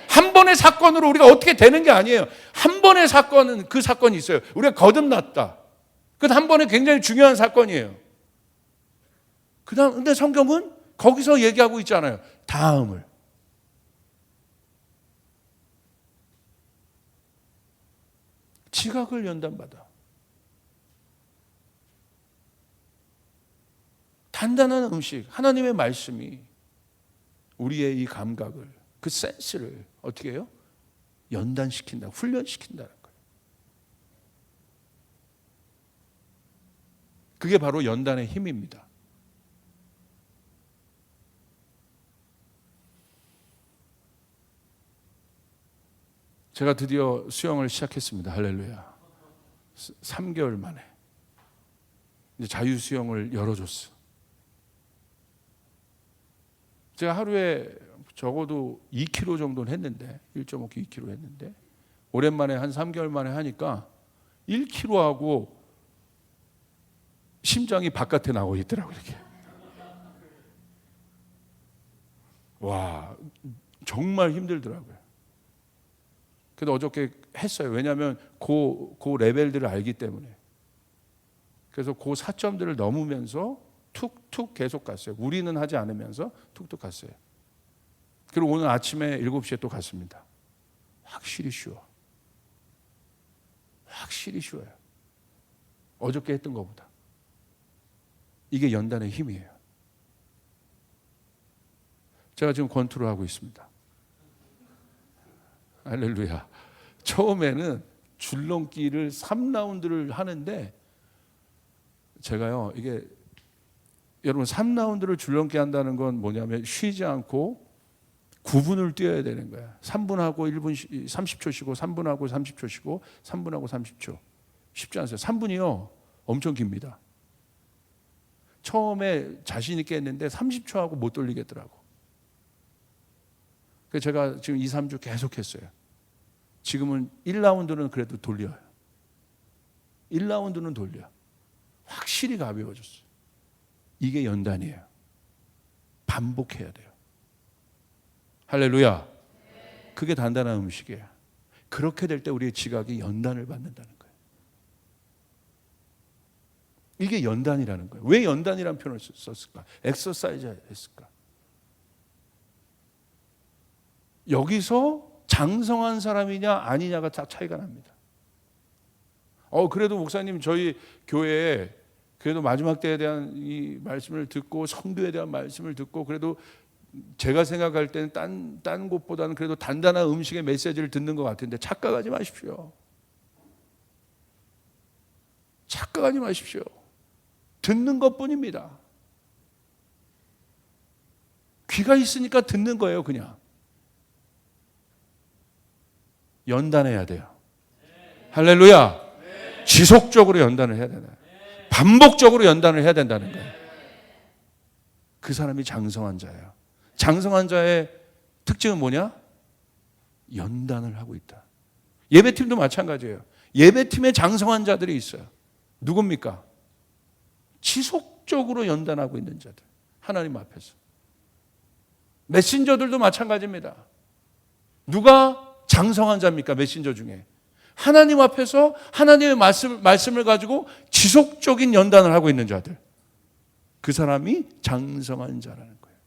한 번의 사건으로 우리가 어떻게 되는 게 아니에요. 한 번의 사건은 그 사건이 있어요. 우리가 거듭났다. 그 한 번에 굉장히 중요한 사건이에요. 근데 성경은 거기서 얘기하고 있잖아요. 다음을. 지각을 연단받아. 단단한 음식, 하나님의 말씀이 우리의 이 감각을, 그 센스를 어떻게 해요? 연단시킨다, 훈련시킨다는 거예요. 그게 바로 연단의 힘입니다. 제가 드디어 수영을 시작했습니다. 할렐루야. 3개월 만에 이제 자유수영을 열어줬어. 제가 하루에 적어도 2km 정도는 했는데 1.5km, 2km 했는데 오랜만에 한 3개월 만에 하니까 1km하고 심장이 바깥에 나오고 있더라고요. 이렇게. 와, 정말 힘들더라고요. 그래도 어저께 했어요. 왜냐하면 그 레벨들을 알기 때문에. 그래서 그 4점들을 넘으면서 툭툭 계속 갔어요. 우리는 하지 않으면서 툭툭 갔어요. 그리고 오늘 아침에 7시에 또 갔습니다. 확실히 쉬워. 확실히 쉬워요. 어저께 했던 것보다. 이게 연단의 힘이에요. 제가 지금 권투를 하고 있습니다. 할렐루야. 처음에는 줄넘기를 3라운드를 하는데 제가요, 이게 여러분 3라운드를 줄넘기 한다는 건 뭐냐면 쉬지 않고 9분을 뛰어야 되는 거야. 3분하고 1분 30초 쉬고 3분하고 30초 쉬고 3분하고 30초. 쉽지 않아요. 3분이요. 엄청 깁니다. 처음에 자신 있게 했는데 30초하고 못 돌리겠더라고. 그래서 제가 지금 2, 3주 계속 했어요. 지금은 1라운드는 그래도 돌려요. 1라운드는 돌려. 확실히 가벼워졌어요. 이게 연단이에요. 반복해야 돼요. 할렐루야. 그게 단단한 음식이에요. 그렇게 될 때 우리의 지각이 연단을 받는다는 거예요. 이게 연단이라는 거예요. 왜 연단이라는 표현을 썼을까? 엑서사이즈 했을까? 여기서 장성한 사람이냐 아니냐가 다 차이가 납니다. 그래도 목사님 저희 교회에 그래도 마지막 때에 대한 이 말씀을 듣고 성도에 대한 말씀을 듣고 그래도 제가 생각할 때는 딴 곳보다는 그래도 단단한 음식의 메시지를 듣는 것 같은데 착각하지 마십시오. 착각하지 마십시오. 듣는 것뿐입니다. 귀가 있으니까 듣는 거예요. 그냥 연단해야 돼요. 할렐루야. 지속적으로 연단을 해야 된다. 반복적으로 연단을 해야 된다는 거예요. 그 사람이 장성한 자예요. 장성한 자의 특징은 뭐냐? 연단을 하고 있다. 예배팀도 마찬가지예요. 예배팀에 장성한 자들이 있어요. 누굽니까? 지속적으로 연단하고 있는 자들. 하나님 앞에서. 메신저들도 마찬가지입니다. 누가 장성한 자입니까? 메신저 중에. 하나님 앞에서 하나님의 말씀을 가지고 지속적인 연단을 하고 있는 자들. 그 사람이 장성한 자라는 거예요.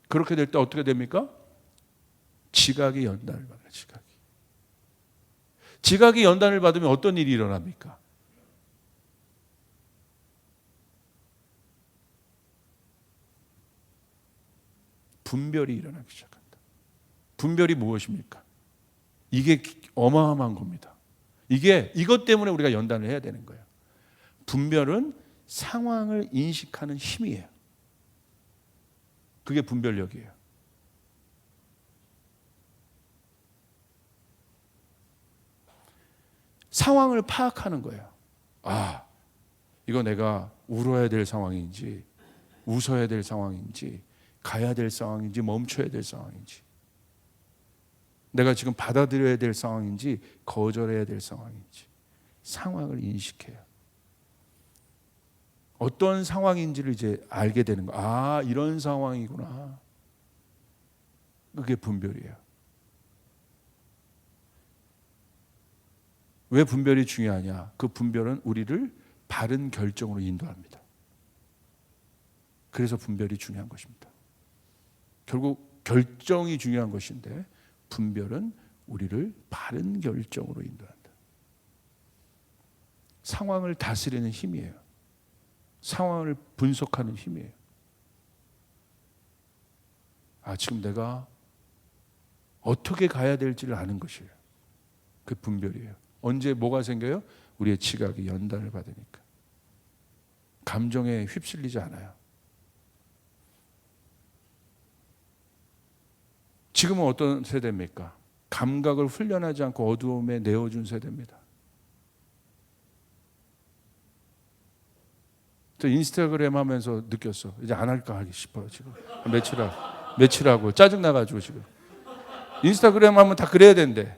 그렇게 될 때 어떻게 됩니까? 지각이 연단을 받아요. 지각이 연단을 받으면 어떤 일이 일어납니까? 분별이 일어나기 시작한다. 분별이 무엇입니까? 이게 어마어마한 겁니다. 이것 때문에 우리가 연단을 해야 되는 거예요. 분별은 상황을 인식하는 힘이에요. 그게 분별력이에요. 상황을 파악하는 거예요. 이거 내가 울어야 될 상황인지 웃어야 될 상황인지 가야 될 상황인지 멈춰야 될 상황인지 내가 지금 받아들여야 될 상황인지 거절해야 될 상황인지 상황을 인식해요. 어떤 상황인지를 이제 알게 되는 거. 이런 상황이구나. 그게 분별이에요. 왜 분별이 중요하냐? 그 분별은 우리를 바른 결정으로 인도합니다. 그래서 분별이 중요한 것입니다. 결국 결정이 중요한 것인데 분별은 우리를 바른 결정으로 인도한다. 상황을 다스리는 힘이에요. 상황을 분석하는 힘이에요. 지금 내가 어떻게 가야 될지를 아는 것이에요. 그 분별이에요. 언제 뭐가 생겨요? 우리의 지각이 연단을 받으니까. 감정에 휩쓸리지 않아요. 지금은 어떤 세대입니까? 감각을 훈련하지 않고 어두움에 내어준 세대입니다. 저 인스타그램 하면서 느꼈어. 이제 안 할까 하기 싶어요. 지금 며칠하고 짜증나가지고 지금 인스타그램 하면 다 그래야 된대.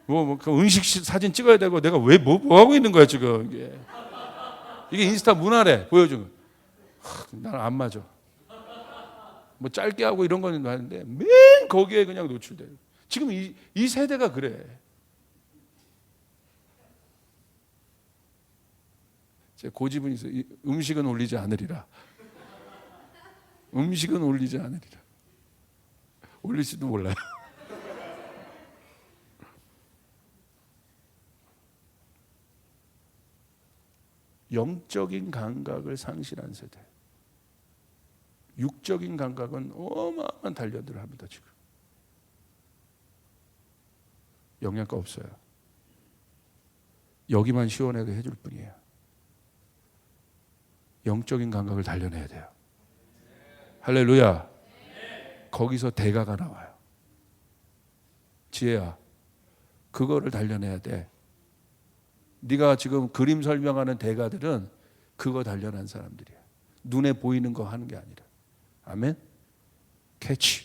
그 음식 사진 찍어야 되고 내가 왜 뭐 하고 있는 거야 지금. 이게 인스타 문화래. 보여주는. 나는 안 맞아. 뭐 짧게 하고 이런 거는 하는데 맨 거기에 그냥 노출돼요. 지금 이 세대가 그래. 제 고집은 있어요. 음식은 올리지 않으리라. 음식은 올리지 않으리라. 올릴지도 몰라요. 영적인 감각을 상실한 세대. 육적인 감각은 어마어마한 단련들을 합니다. 지금 영양가 없어요. 여기만 시원하게 해줄 뿐이에요. 영적인 감각을 단련해야 돼요. 할렐루야. 거기서 대가가 나와요. 지혜야, 그거를 단련해야 돼. 네가 지금 그림 설명하는 대가들은 그거 단련한 사람들이야. 눈에 보이는 거 하는 게 아니라. 아멘? 캐치.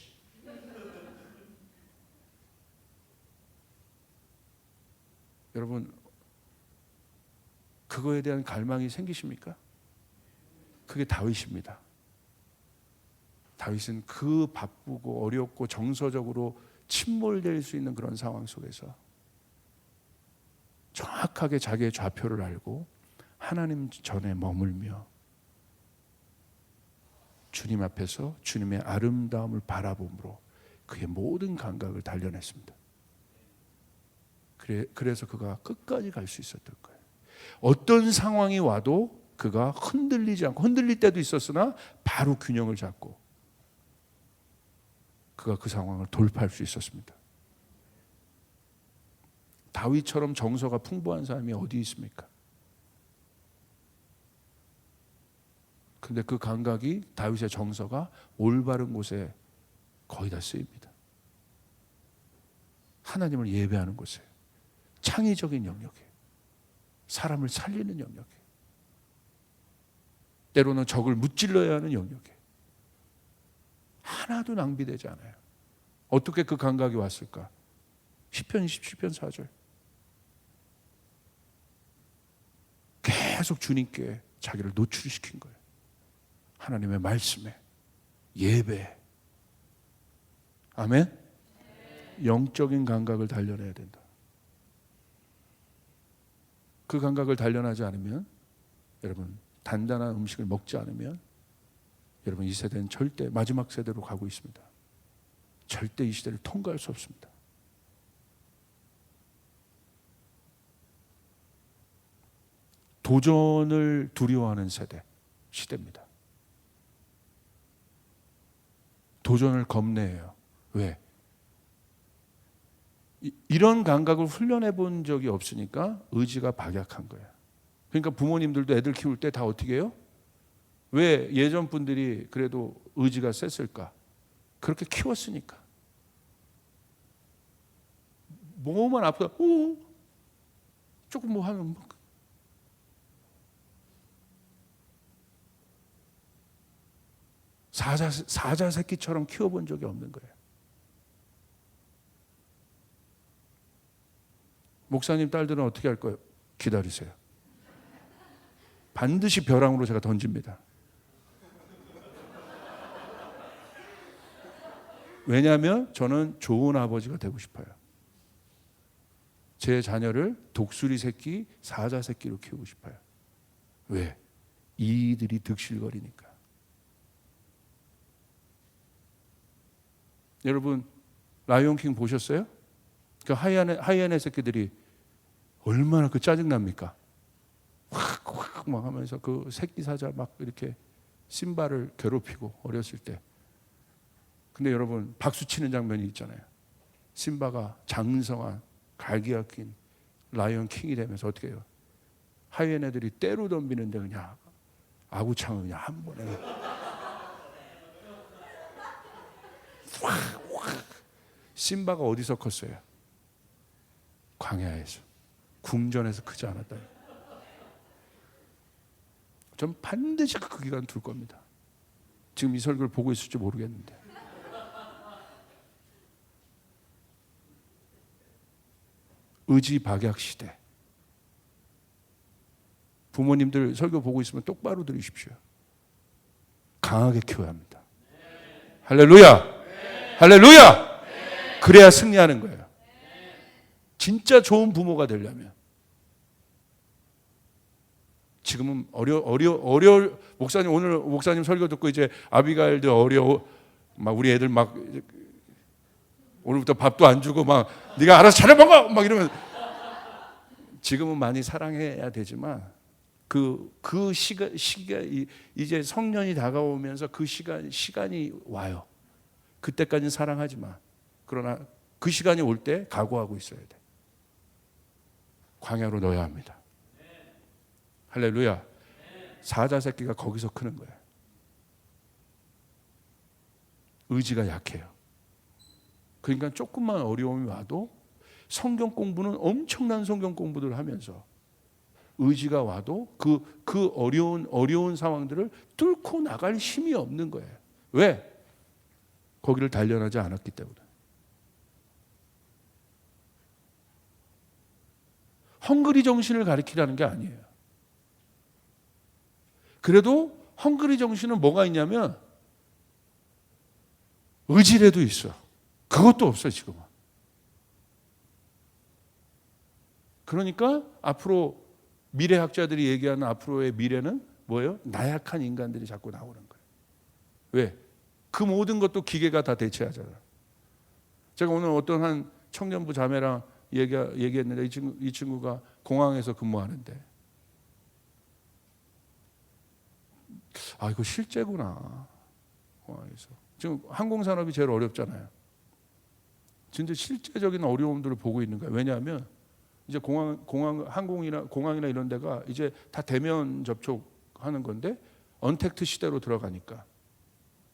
여러분, 그거에 대한 갈망이 생기십니까? 그게 다윗입니다. 다윗은 그 바쁘고 어렵고 정서적으로 침몰될 수 있는 그런 상황 속에서 정확하게 자기의 좌표를 알고 하나님 전에 머물며 주님 앞에서 주님의 아름다움을 바라봄으로 그의 모든 감각을 단련했습니다. 그래서 그가 끝까지 갈 수 있었던 거예요. 어떤 상황이 와도 그가 흔들리지 않고, 흔들릴 때도 있었으나 바로 균형을 잡고 그가 그 상황을 돌파할 수 있었습니다. 다윗처럼 정서가 풍부한 사람이 어디 있습니까? 근데 그 감각이, 다윗의 정서가 올바른 곳에 거의 다 쓰입니다. 하나님을 예배하는 곳에, 창의적인 영역에, 사람을 살리는 영역에, 때로는 적을 무찔러야 하는 영역에 하나도 낭비되지 않아요. 어떻게 그 감각이 왔을까? 시편 27편 4절. 계속 주님께 자기를 노출시킨 거예요. 하나님의 말씀에, 예배에. 아멘? 영적인 감각을 단련해야 된다. 그 감각을 단련하지 않으면, 여러분, 단단한 음식을 먹지 않으면 여러분, 이 세대는 절대 마지막 세대로 가고 있습니다. 절대 이 시대를 통과할 수 없습니다. 도전을 두려워하는 시대입니다. 도전을 겁내요. 왜? 이런 감각을 훈련해 본 적이 없으니까 의지가 박약한 거예요. 그러니까 부모님들도 애들 키울 때 다 어떻게 해요? 왜 예전 분들이 그래도 의지가 셌을까? 그렇게 키웠으니까. 뭐만 아프다, 조금 뭐 하면 사자 새끼처럼 키워본 적이 없는 거예요. 목사님 딸들은 어떻게 할 거예요? 기다리세요. 반드시 벼랑으로 제가 던집니다. 왜냐하면 저는 좋은 아버지가 되고 싶어요. 제 자녀를 독수리 새끼, 사자 새끼로 키우고 싶어요. 왜? 이들이 득실거리니까. 여러분, 라이온킹 보셨어요? 그 하이에나 새끼들이 얼마나 그 짜증납니까? 확 막 하면서 그 새끼 사자 막 이렇게 심바를 괴롭히고, 어렸을 때. 근데 여러분, 박수 치는 장면이 있잖아요. 심바가 장성한 갈기가 낀 라이언 킹이 되면서 어떻게 해요? 하이에나들이 때로 덤비는데 그냥 아구창을 그냥 한 번에 확. 심바가 어디서 컸어요? 광야에서, 궁전에서 크지 않았다. 전 반드시 그 기간 둘 겁니다. 지금 이 설교를 보고 있을지 모르겠는데. 의지 박약 시대. 부모님들 설교 보고 있으면 똑바로 들으십시오. 강하게 키워야 합니다. 할렐루야! 할렐루야! 그래야 승리하는 거예요. 진짜 좋은 부모가 되려면. 지금은 목사님, 오늘 목사님 설교 듣고 이제 아비가일도 막 우리 애들 막 오늘부터 밥도 안 주고 막 네가 알아서 차려 먹어 막 이러면, 지금은 많이 사랑해야 되지만 그 시기가 이제 성년이 다가오면서 그 시간이 와요. 그때까지는 사랑하지 마. 그러나 그 시간이 올 때 각오하고 있어야 돼. 광야로 넣어야 합니다. 할렐루야. 사자 새끼가 거기서 크는 거예요. 의지가 약해요. 그러니까 조금만 어려움이 와도, 성경 공부는 엄청난 성경 공부들을 하면서 의지가 와도 그 어려운 상황들을 뚫고 나갈 힘이 없는 거예요. 왜? 거기를 단련하지 않았기 때문에. 헝그리 정신을 가리키라는 게 아니에요. 그래도 헝그리 정신은 뭐가 있냐면 의지라도 있어. 그것도 없어요, 지금은. 그러니까 앞으로 미래학자들이 얘기하는 앞으로의 미래는 뭐예요? 나약한 인간들이 자꾸 나오는 거예요. 왜? 그 모든 것도 기계가 다 대체하잖아요. 제가 오늘 어떤 한 청년부 자매랑 얘기했는데 이 친구가 공항에서 근무하는데 이거 실제구나. 공항에서. 지금 항공산업이 제일 어렵잖아요. 진짜 실제적인 어려움들을 보고 있는 거예요. 왜냐하면 이제 공항이나 이런 데가 이제 다 대면 접촉하는 건데 언택트 시대로 들어가니까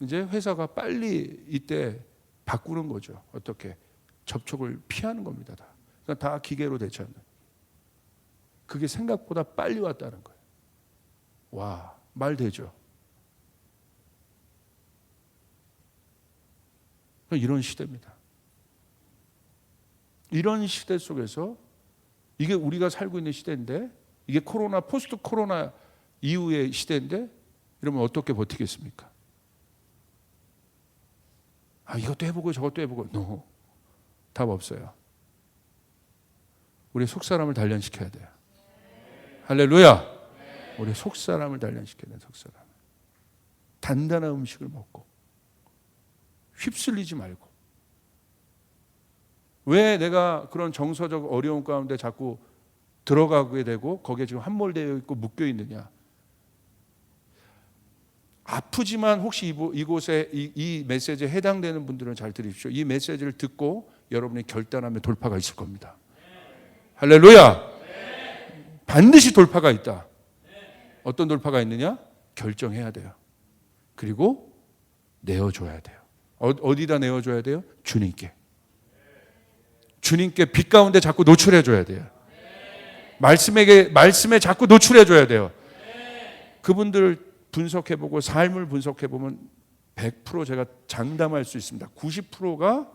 이제 회사가 빨리 이때 바꾸는 거죠. 어떻게 접촉을 피하는 겁니다. 다. 그러니까 다 기계로 대처하는. 그게 생각보다 빨리 왔다는 거예요. 와, 말 되죠. 이런 시대입니다. 이런 시대 속에서 이게 우리가 살고 있는 시대인데 이게 코로나 포스트 코로나 이후의 시대인데 이러면 어떻게 버티겠습니까? 이것도 해보고 저것도 해보고 no. 답 없어요. 우리 속사람을 단련시켜야 돼요. 할렐루야. 우리 속사람을 단련시켜야 돼요. 속사람. 단단한 음식을 먹고 휩쓸리지 말고. 왜 내가 그런 정서적 어려움 가운데 자꾸 들어가게 되고 거기에 지금 함몰되어 있고 묶여 있느냐? 아프지만 혹시 이곳에 이 메시지에 해당되는 분들은 잘 들으십시오. 이 메시지를 듣고 여러분이 결단하면 돌파가 있을 겁니다. 할렐루야. 반드시 돌파가 있다. 어떤 돌파가 있느냐? 결정해야 돼요. 그리고 내어줘야 돼요. 어디다 내어줘야 돼요? 주님께. 주님께 빛 가운데 자꾸 노출해줘야 돼요. 말씀에 자꾸 노출해줘야 돼요. 그분들 분석해보고 삶을 분석해보면 100% 제가 장담할 수 있습니다. 90%가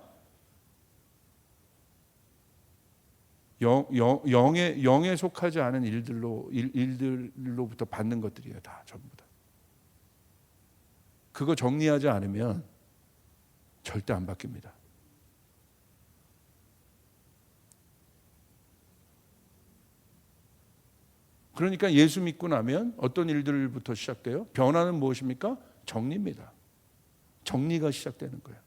영에 속하지 않은 일들로부터 받는 것들이에요. 다 전부 다. 그거 정리하지 않으면 절대 안 바뀝니다. 그러니까 예수 믿고 나면 어떤 일들부터 시작돼요? 변화는 무엇입니까? 정리입니다. 정리가 시작되는 거예요.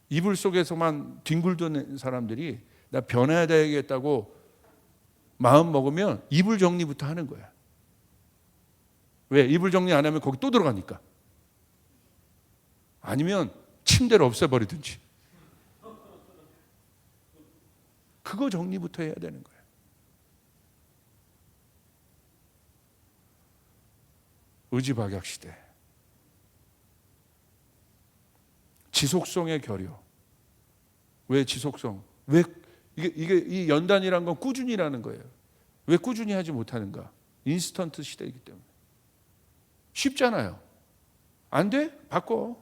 이불 속에서만 뒹굴던 사람들이 나 변해야 되겠다고 마음 먹으면 이불 정리부터 하는 거야. 왜? 이불 정리 안 하면 거기 또 들어가니까. 아니면 침대를 없애버리든지. 그거 정리부터 해야 되는 거예요. 의지박약 시대. 지속성의 결여. 왜 지속성? 왜 이게 이 연단이란 건 꾸준히라는 거예요. 왜 꾸준히 하지 못하는가? 인스턴트 시대이기 때문에. 쉽잖아요. 안 돼? 바꿔.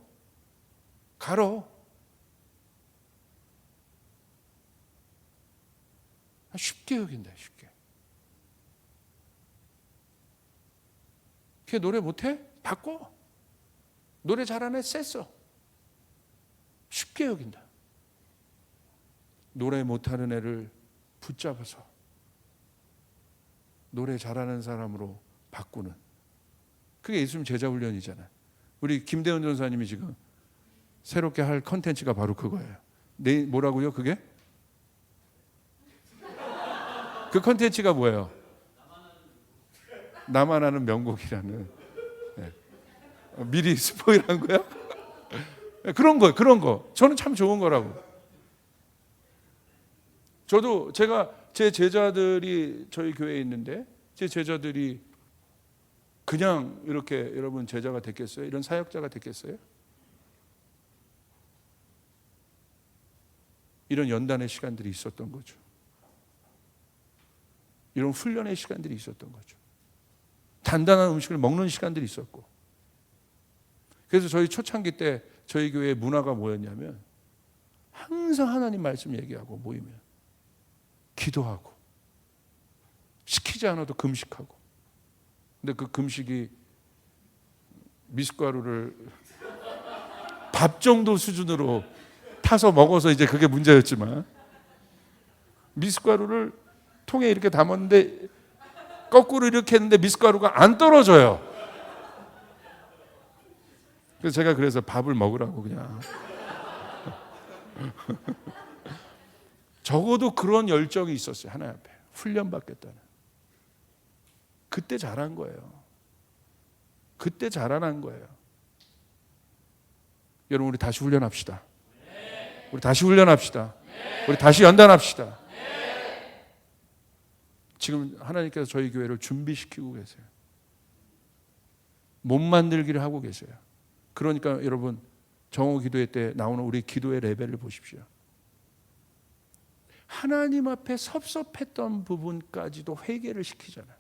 갈어. 쉽게 여긴다. 쉽게. 걔 노래 못해? 바꿔. 노래 잘하네? 셌어. 쉽게 여긴다. 노래 못하는 애를 붙잡아서 노래 잘하는 사람으로 바꾸는. 그게 예수님 제자 훈련이잖아요. 우리 김대훈 전사님이 지금 새롭게 할 컨텐츠가 바로 그거예요. 뭐라고요? 그게? 그 컨텐츠가 뭐예요? 나만 아는 명곡이라는. 네. 미리 스포일한 거야? 그런 거. 저는 참 좋은 거라고. 저도 제 제자들이 저희 교회에 있는데 제 제자들이 그냥 이렇게 여러분 제자가 됐겠어요? 이런 사역자가 됐겠어요? 이런 연단의 시간들이 있었던 거죠. 이런 훈련의 시간들이 있었던 거죠. 단단한 음식을 먹는 시간들이 있었고. 그래서 저희 초창기 때 저희 교회의 문화가 뭐였냐면 항상 하나님 말씀 얘기하고 모이면 기도하고 시키지 않아도 금식하고. 근데 그 금식이 미숫가루를 밥 정도 수준으로 타서 먹어서 이제 그게 문제였지만 미숫가루를 통에 이렇게 담았는데 거꾸로 이렇게 했는데 미숫가루가 안 떨어져요. 그래서 제가 밥을 먹으라고 그냥 적어도 그런 열정이 있었어요. 하나님 앞에 훈련받겠다는. 그때 잘한 거예요. 그때 자라난 거예요. 여러분, 우리 다시 훈련합시다. 우리 다시 훈련합시다. 우리 다시 연단합시다. 지금 하나님께서 저희 교회를 준비시키고 계세요. 몸 만들기를 하고 계세요. 그러니까 여러분, 정오 기도회 때 나오는 우리 기도의 레벨을 보십시오. 하나님 앞에 섭섭했던 부분까지도 회개를 시키잖아요.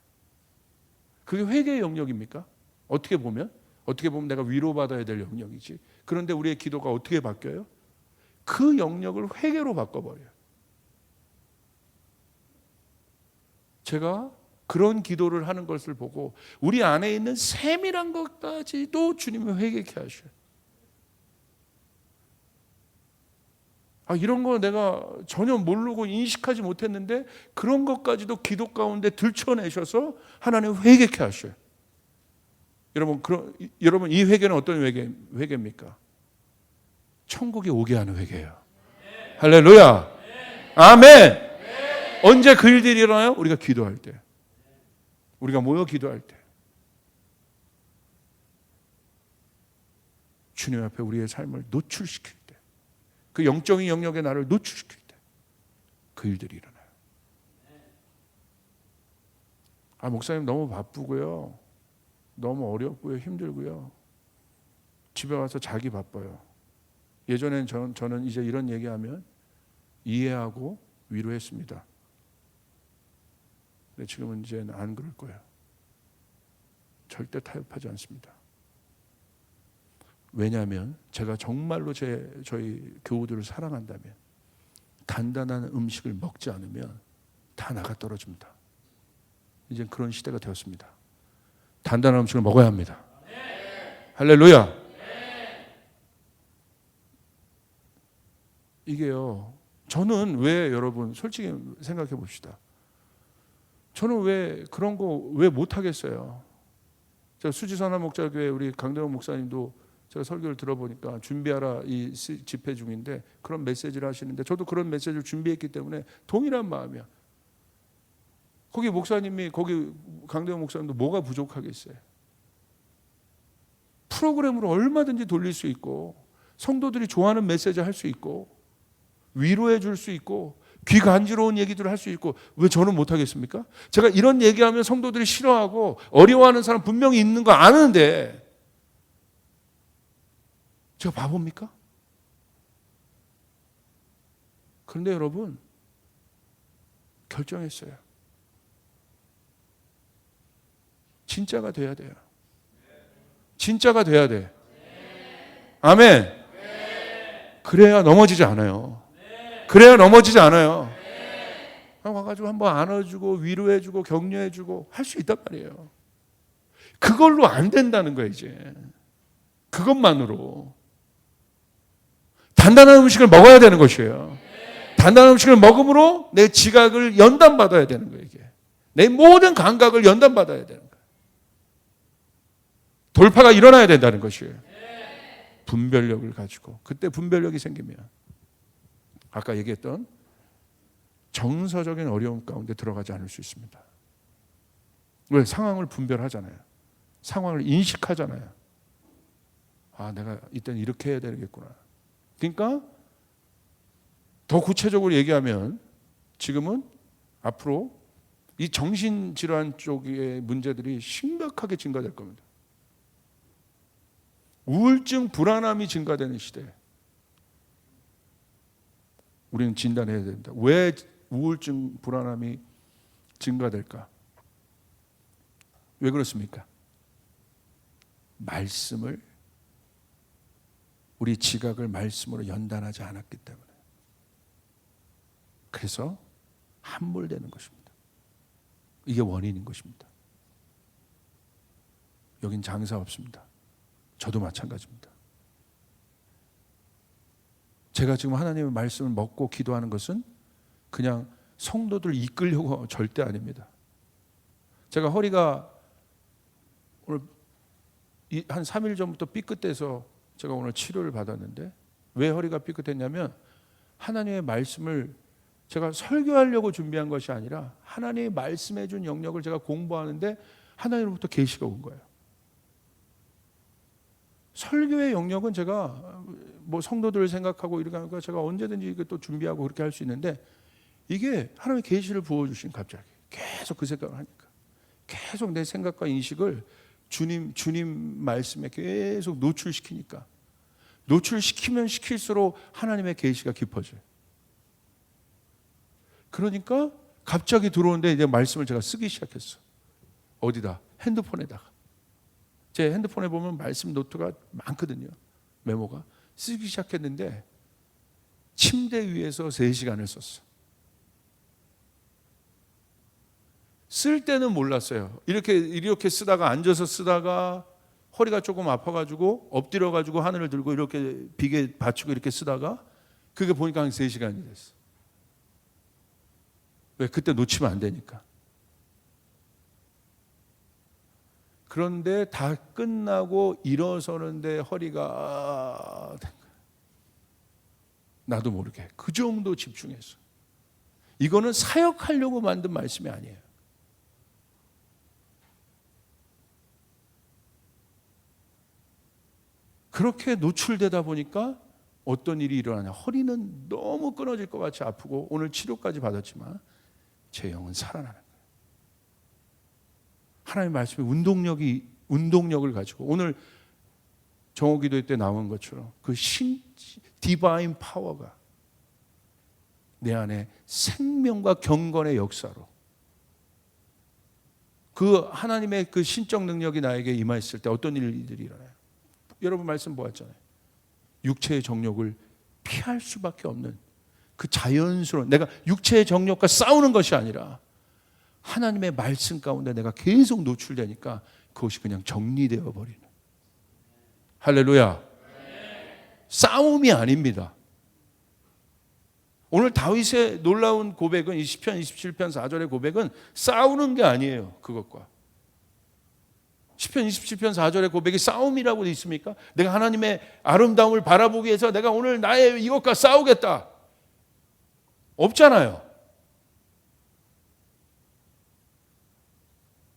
그게 회개의 영역입니까? 어떻게 보면 내가 위로받아야 될 영역이지. 그런데 우리의 기도가 어떻게 바뀌어요? 그 영역을 회개로 바꿔버려요. 제가 그런 기도를 하는 것을 보고 우리 안에 있는 세밀한 것까지도 주님이 회개케 하셔요. 이런 거 내가 전혀 모르고 인식하지 못했는데 그런 것까지도 기도 가운데 들춰내셔서 하나님 회개케 하셔요. 여러분 이 회개는 어떤 회개입니까? 천국에 오게 하는 회개예요. 할렐루야. 아멘. 언제 그 일들이 일어나요? 우리가 기도할 때. 우리가 모여 기도할 때. 주님 앞에 우리의 삶을 노출시킬 때. 그 영적인 영역에 나를 노출시킬 때. 그 일들이 일어나요. 목사님 너무 바쁘고요. 너무 어렵고요. 힘들고요. 집에 와서 자기 바빠요. 예전엔 저는 이제 이런 얘기하면 이해하고 위로했습니다. 근데 지금은 이제는 안 그럴 거예요. 절대 타협하지 않습니다. 왜냐하면 제가 정말로 저희 교우들을 사랑한다면 단단한 음식을 먹지 않으면 다 나가 떨어집니다. 이제 그런 시대가 되었습니다. 단단한 음식을 먹어야 합니다. 할렐루야. 이게요. 저는 왜 여러분 솔직히 생각해 봅시다. 저는 왜 그런 거 왜 못하겠어요. 제가 수지선화 목자교회 우리 강대원 목사님도 제가 설교를 들어보니까 준비하라 이 집회 중인데 그런 메시지를 하시는데 저도 그런 메시지를 준비했기 때문에 동일한 마음이야. 거기 강대원 목사님도 뭐가 부족하겠어요. 프로그램으로 얼마든지 돌릴 수 있고 성도들이 좋아하는 메시지 할 수 있고 위로해 줄 수 있고 귀 간지러운 얘기들을 할 수 있고 왜 저는 못하겠습니까? 제가 이런 얘기하면 성도들이 싫어하고 어려워하는 사람 분명히 있는 거 아는데 제가 바보입니까? 그런데 여러분 결정했어요. 진짜가 돼야 돼요. 진짜가 돼야 돼. 아멘. 그래야 넘어지지 않아요. 그래야 넘어지지 않아요. 와가지고 한번 안아주고 위로해주고 격려해주고 할 수 있단 말이에요. 그걸로 안 된다는 거예요. 이제 그것만으로 단단한 음식을 먹어야 되는 것이에요. 단단한 음식을 먹음으로 내 지각을 연단받아야 되는 거예요. 이게 내 모든 감각을 연단받아야 되는 거예요. 돌파가 일어나야 된다는 것이에요. 분별력을 가지고 그때 분별력이 생기면 아까 얘기했던 정서적인 어려움 가운데 들어가지 않을 수 있습니다. 왜? 상황을 분별하잖아요. 상황을 인식하잖아요. 내가 이때는 이렇게 해야 되겠구나. 그러니까 더 구체적으로 얘기하면 지금은 앞으로 이 정신질환 쪽의 문제들이 심각하게 증가될 겁니다. 우울증, 불안함이 증가되는 시대. 우리는 진단해야 된다. 왜 우울증, 불안함이 증가될까? 왜 그렇습니까? 우리 지각을 말씀으로 연단하지 않았기 때문에. 그래서 함몰되는 것입니다. 이게 원인인 것입니다. 여긴 장사 없습니다. 저도 마찬가지입니다. 제가 지금 하나님의 말씀을 먹고 기도하는 것은 그냥 성도들 이끌려고 절대 아닙니다. 제가 허리가 오늘 한 3일 전부터 삐끗해서 제가 오늘 치료를 받았는데 왜 허리가 삐끗했냐면 하나님의 말씀을 제가 설교하려고 준비한 것이 아니라 하나님의 말씀해 준 영역을 제가 공부하는데 하나님으로부터 계시가 온 거예요. 설교의 영역은 제가 뭐 성도들을 생각하고 이렇게 하니까 제가 언제든지 또 준비하고 그렇게 할 수 있는데, 이게 하나님의 계시를 부어주신, 갑자기 계속 그 생각을 하니까 계속 내 생각과 인식을 주님 말씀에 계속 노출시키니까, 노출시키면 시킬수록 하나님의 계시가 깊어져요. 그러니까 갑자기 들어오는데 이제 말씀을 제가 쓰기 시작했어. 어디다? 핸드폰에다가. 제 핸드폰에 보면 말씀 노트가 많거든요. 메모가. 쓰기 시작했는데 침대 위에서 3시간을 썼어. 쓸 때는 몰랐어요. 이렇게 쓰다가, 앉아서 쓰다가 허리가 조금 아파가지고 엎드려가지고 하늘을 들고 이렇게 비계 받치고 이렇게 쓰다가 그게 보니까 한 3시간이 됐어. 왜? 그때 놓치면 안 되니까. 그런데 다 끝나고 일어서는데 허리가 된 거야. 나도 모르게 그 정도 집중해서. 이거는 사역하려고 만든 말씀이 아니에요. 그렇게 노출되다 보니까 어떤 일이 일어나냐. 허리는 너무 끊어질 것 같이 아프고 오늘 치료까지 받았지만 제 영은 살아나는 거예요. 하나님의 말씀이 운동력을 가지고, 오늘 정오기도회 때 나온 것처럼 그 디바인 파워가 내 안에 생명과 경건의 역사로, 그 하나님의 그 신적 능력이 나에게 임했을 때 어떤 일들이 일어나요? 여러분 말씀 보았잖아요. 육체의 정욕을 피할 수밖에 없는 그 자연스러운, 내가 육체의 정욕과 싸우는 것이 아니라 하나님의 말씀 가운데 내가 계속 노출되니까 그것이 그냥 정리되어 버리는. 할렐루야. 싸움이 아닙니다. 오늘 다윗의 놀라운 고백은, 이 시편 27편 4절의 고백은 싸우는 게 아니에요. 그것과 시편 27편 4절의 고백이 싸움이라고 돼 있습니까? 내가 하나님의 아름다움을 바라보기 위해서 내가 오늘 나의 이것과 싸우겠다, 없잖아요.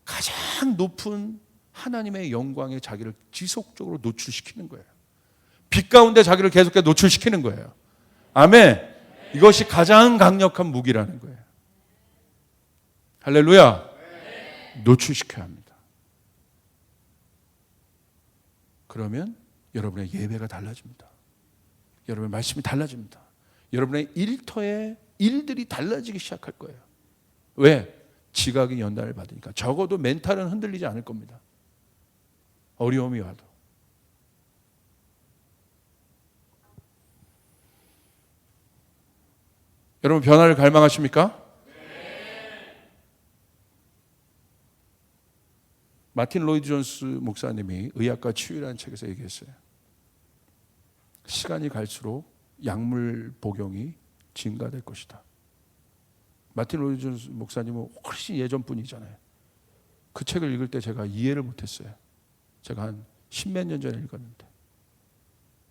가장 높은 하나님의 영광에 자기를 지속적으로 노출시키는 거예요. 빛 가운데 자기를 계속해서 노출시키는 거예요. 아멘. 이것이 가장 강력한 무기라는 거예요. 할렐루야. 노출시켜야 합니다. 그러면 여러분의 예배가 달라집니다. 여러분의 말씀이 달라집니다. 여러분의 일터의 일들이 달라지기 시작할 거예요. 왜? 지각이 연단을 받으니까. 적어도 멘탈은 흔들리지 않을 겁니다. 어려움이 와도. 여러분 변화를 갈망하십니까? 네. 마틴 로이드 존스 목사님이 의학과 치유라는 책에서 얘기했어요. 시간이 갈수록 약물 복용이 증가될 것이다. 마틴 로이드 존스 목사님은 훨씬 예전 분이잖아요. 그 책을 읽을 때 제가 이해를 못했어요. 제가 한 10몇 년 전에 읽었는데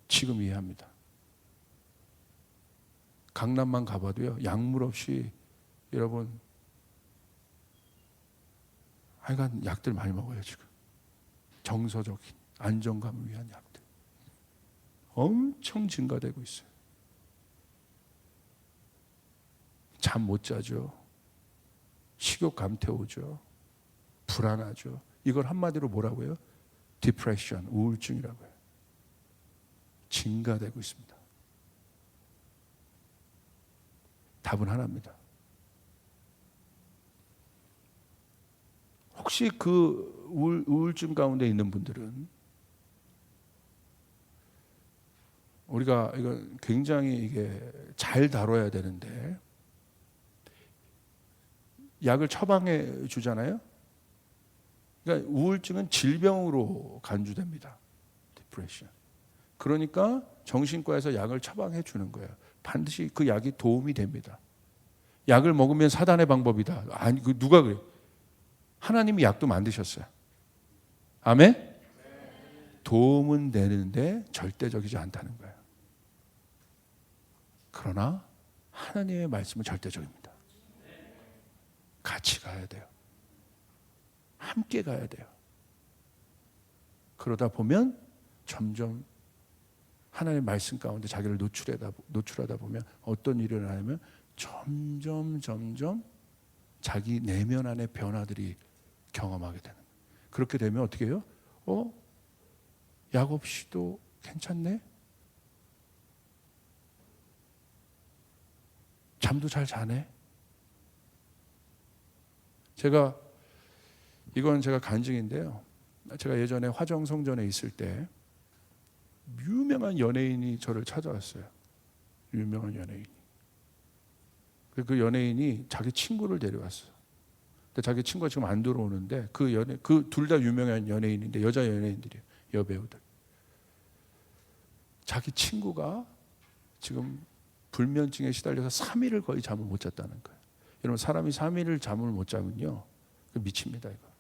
지금 이해합니다. 강남만 가봐도요, 약물 없이, 여러분 하여간 약들 많이 먹어요. 지금 정서적인 안정감을 위한 약들 엄청 증가되고 있어요. 잠 못 자죠. 식욕 감퇴오죠. 불안하죠. 이걸 한마디로 뭐라고 해요? 디프레션, 우울증이라고 해요. 증가되고 있습니다. 답은 하나입니다. 혹시 그 우울증 가운데 있는 분들은, 우리가 이거 굉장히 이게 잘 다뤄야 되는데, 약을 처방해 주잖아요. 그러니까 우울증은 질병으로 간주됩니다. 디프레션. 그러니까 정신과에서 약을 처방해 주는 거예요. 반드시 그 약이 도움이 됩니다. 약을 먹으면 사단의 방법이다. 아니, 그 누가 그래요? 하나님이 약도 만드셨어요. 아멘? 도움은 되는데 절대적이지 않다는 거예요. 그러나 하나님의 말씀은 절대적입니다. 같이 가야 돼요. 함께 가야 돼요. 그러다 보면 점점 하나님의 말씀 가운데 자기를 노출하다 보면 어떤 일이 일어나냐면 점점 자기 내면 안의 변화들이 경험하게 되는 거예요. 그렇게 되면 어떻게 해요? 약 없이도 괜찮네? 잠도 잘 자네? 이건 제가 간증인데요. 제가 예전에 화정성전에 있을 때 유명한 연예인이 저를 찾아왔어요. 유명한 연예인이. 그 연예인이 자기 친구를 데려왔어요. 근데 자기 친구가 지금 안 들어오는데 그 둘 다 유명한 연예인인데 여자 연예인들이에요. 여배우들. 자기 친구가 지금 불면증에 시달려서 3일을 거의 잠을 못 잤다는 거예요. 여러분 사람이 3일을 잠을 못 자면요. 미칩니다 이거.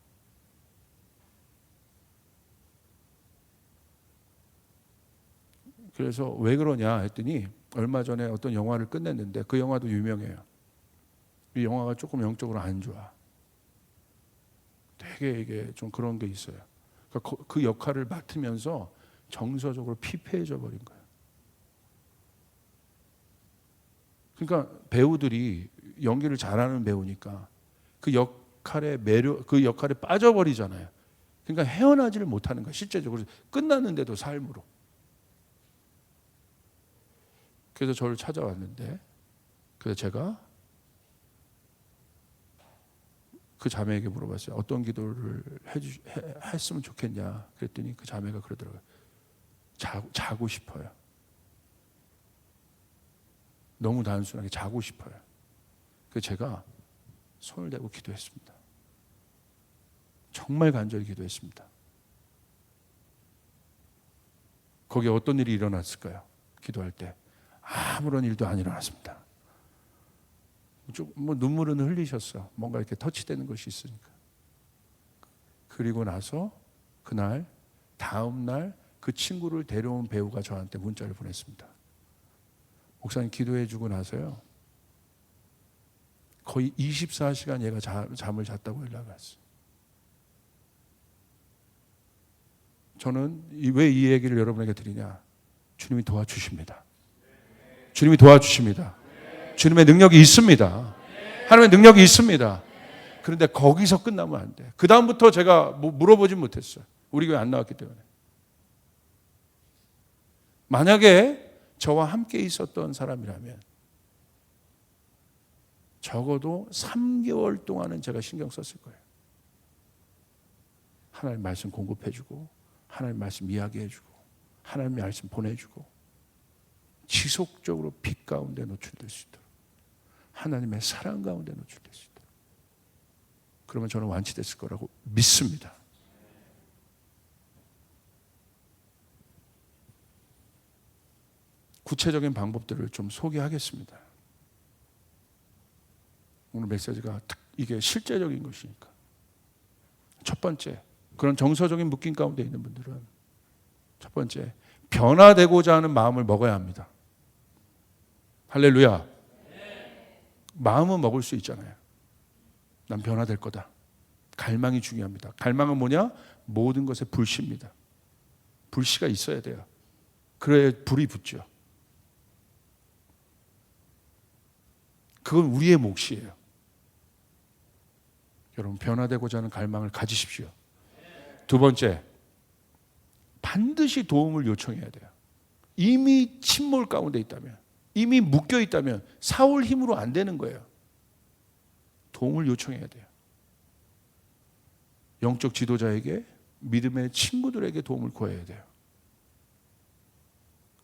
그래서 왜 그러냐 했더니 얼마 전에 어떤 영화를 끝냈는데 그 영화도 유명해요. 이 영화가 조금 영적으로 안 좋아. 되게 이게 좀 그런 게 있어요. 그러니까 그 역할을 맡으면서 정서적으로 피폐해져 버린 거예요. 그러니까 배우들이 연기를 잘하는 배우니까 그 역할의 매력, 그 역할에 빠져버리잖아요. 그러니까 헤어나지를 못하는 거예요. 실제적으로 끝났는데도 삶으로. 그래서 저를 찾아왔는데, 그래서 제가 그 자매에게 물어봤어요. 어떤 기도를 했으면 좋겠냐. 그랬더니 그 자매가 그러더라고요. 자고 싶어요. 너무 단순하게 자고 싶어요. 그래서 제가 손을 대고 기도했습니다. 정말 간절히 기도했습니다. 거기에 어떤 일이 일어났을까요? 기도할 때 아무런 일도 안 일어났습니다. 뭐 눈물은 흘리셨어. 뭔가 이렇게 터치되는 것이 있으니까. 그리고 나서 그날 다음 날 그 친구를 데려온 배우가 저한테 문자를 보냈습니다. 목사님 기도해 주고 나서요. 거의 24시간 얘가 잠을 잤다고 연락이 왔어요. 저는 왜 이 얘기를 여러분에게 드리냐? 주님이 도와주십니다. 주님이 도와주십니다. 주님의 능력이 있습니다. 하나님의 능력이 있습니다. 그런데 거기서 끝나면 안 돼. 그 다음부터 제가 물어보진 못했어요. 우리 교회 안 나왔기 때문에. 만약에 저와 함께 있었던 사람이라면 적어도 3개월 동안은 제가 신경 썼을 거예요. 하나님 말씀 공급해주고 하나님 말씀 이야기해주고 하나님 말씀 보내주고 지속적으로 빛 가운데 노출될 수 있도록 하나님의 사랑 가운데 노출될 수 있도록 그러면 저는 완치됐을 거라고 믿습니다. 구체적인 방법들을 좀 소개하겠습니다. 오늘 메시지가 이게 실제적인 것이니까. 첫 번째, 그런 정서적인 묶임 가운데 있는 분들은 첫 번째, 변화되고자 하는 마음을 먹어야 합니다. 할렐루야. 마음은 먹을 수 있잖아요. 난 변화될 거다. 갈망이 중요합니다. 갈망은 뭐냐? 모든 것에 불씨입니다. 불씨가 있어야 돼요. 그래야 불이 붙죠. 그건 우리의 몫이에요. 여러분 변화되고자 하는 갈망을 가지십시오. 두 번째, 반드시 도움을 요청해야 돼요. 이미 침몰 가운데 있다면, 이미 묶여 있다면 사올 힘으로 안 되는 거예요. 도움을 요청해야 돼요. 영적 지도자에게, 믿음의 친구들에게 도움을 구해야 돼요.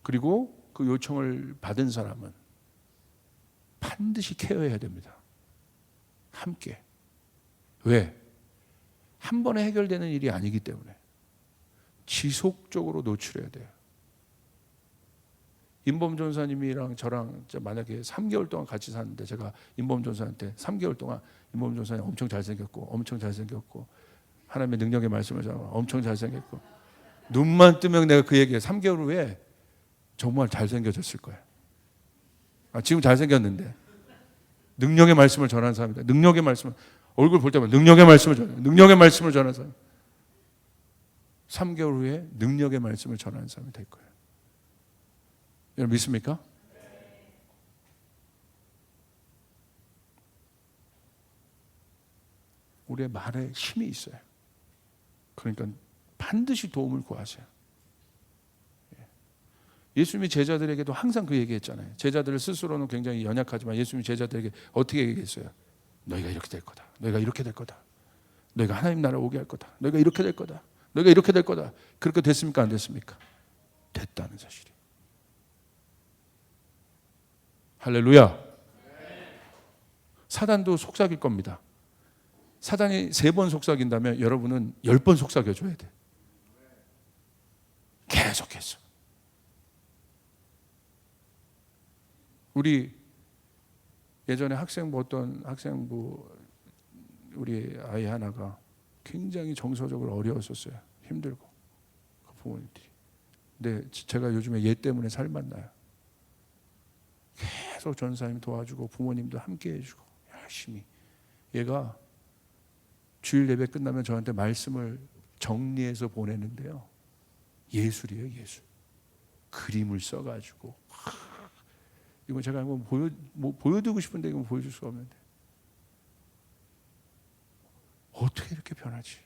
그리고 그 요청을 받은 사람은 반드시 케어해야 됩니다. 함께. 왜? 한 번에 해결되는 일이 아니기 때문에 지속적으로 노출해야 돼요. 임범 전사님이랑 저랑 만약에 3개월 동안 같이 사는데 제가 임범 전사한테 3개월 동안 임범 전사님 엄청 잘생겼고 하나님의 능력의 말씀을 전하고 엄청 잘생겼고 눈만 뜨면 내가 그 얘기해 3개월 후에 정말 잘생겨졌을 거예요. 지금 잘생겼는데. 능력의 말씀을 전하는 사람이다. 능력의 말씀을, 얼굴 볼 때마다 능력의 말씀을 전하는, 능력의 말씀을 전하는 사람. 3개월 후에 능력의 말씀을 전하는 사람이 될 거예요. 여러분 믿습니까? 우리의 말에 힘이 있어요. 그러니까 반드시 도움을 구하세요. 예수님이 제자들에게도 항상 그 얘기했잖아요. 제자들 스스로는 굉장히 연약하지만 예수님이 제자들에게 어떻게 얘기했어요? 너희가 이렇게 될 거다. 너희가 이렇게 될 거다. 너희가 하나님 나라 오게 할 거다. 너희가 이렇게 될 거다. 너희가 이렇게 될 거다. 그렇게 됐습니까? 안 됐습니까? 됐다는 사실이. 할렐루야. 사단도 속삭일 겁니다. 사단이 3번 속삭인다면 여러분은 10번 속삭여줘야 돼. 계속해서. 우리 예전에 어떤 학생부 우리 아이 하나가 굉장히 정서적으로 어려웠었어요. 힘들고 그 부모님들이. 근데 제가 요즘에 얘 때문에 살만 나요. 계속 전사님 도와주고 부모님도 함께 해주고 열심히. 얘가 주일 예배 끝나면 저한테 말씀을 정리해서 보내는데요. 예술이에요, 예술. 그림을 써가지고. 이거 제가 한번 보여드리고 싶은데 이거 보여줄 수가 없는데. 어떻게 이렇게 변하지?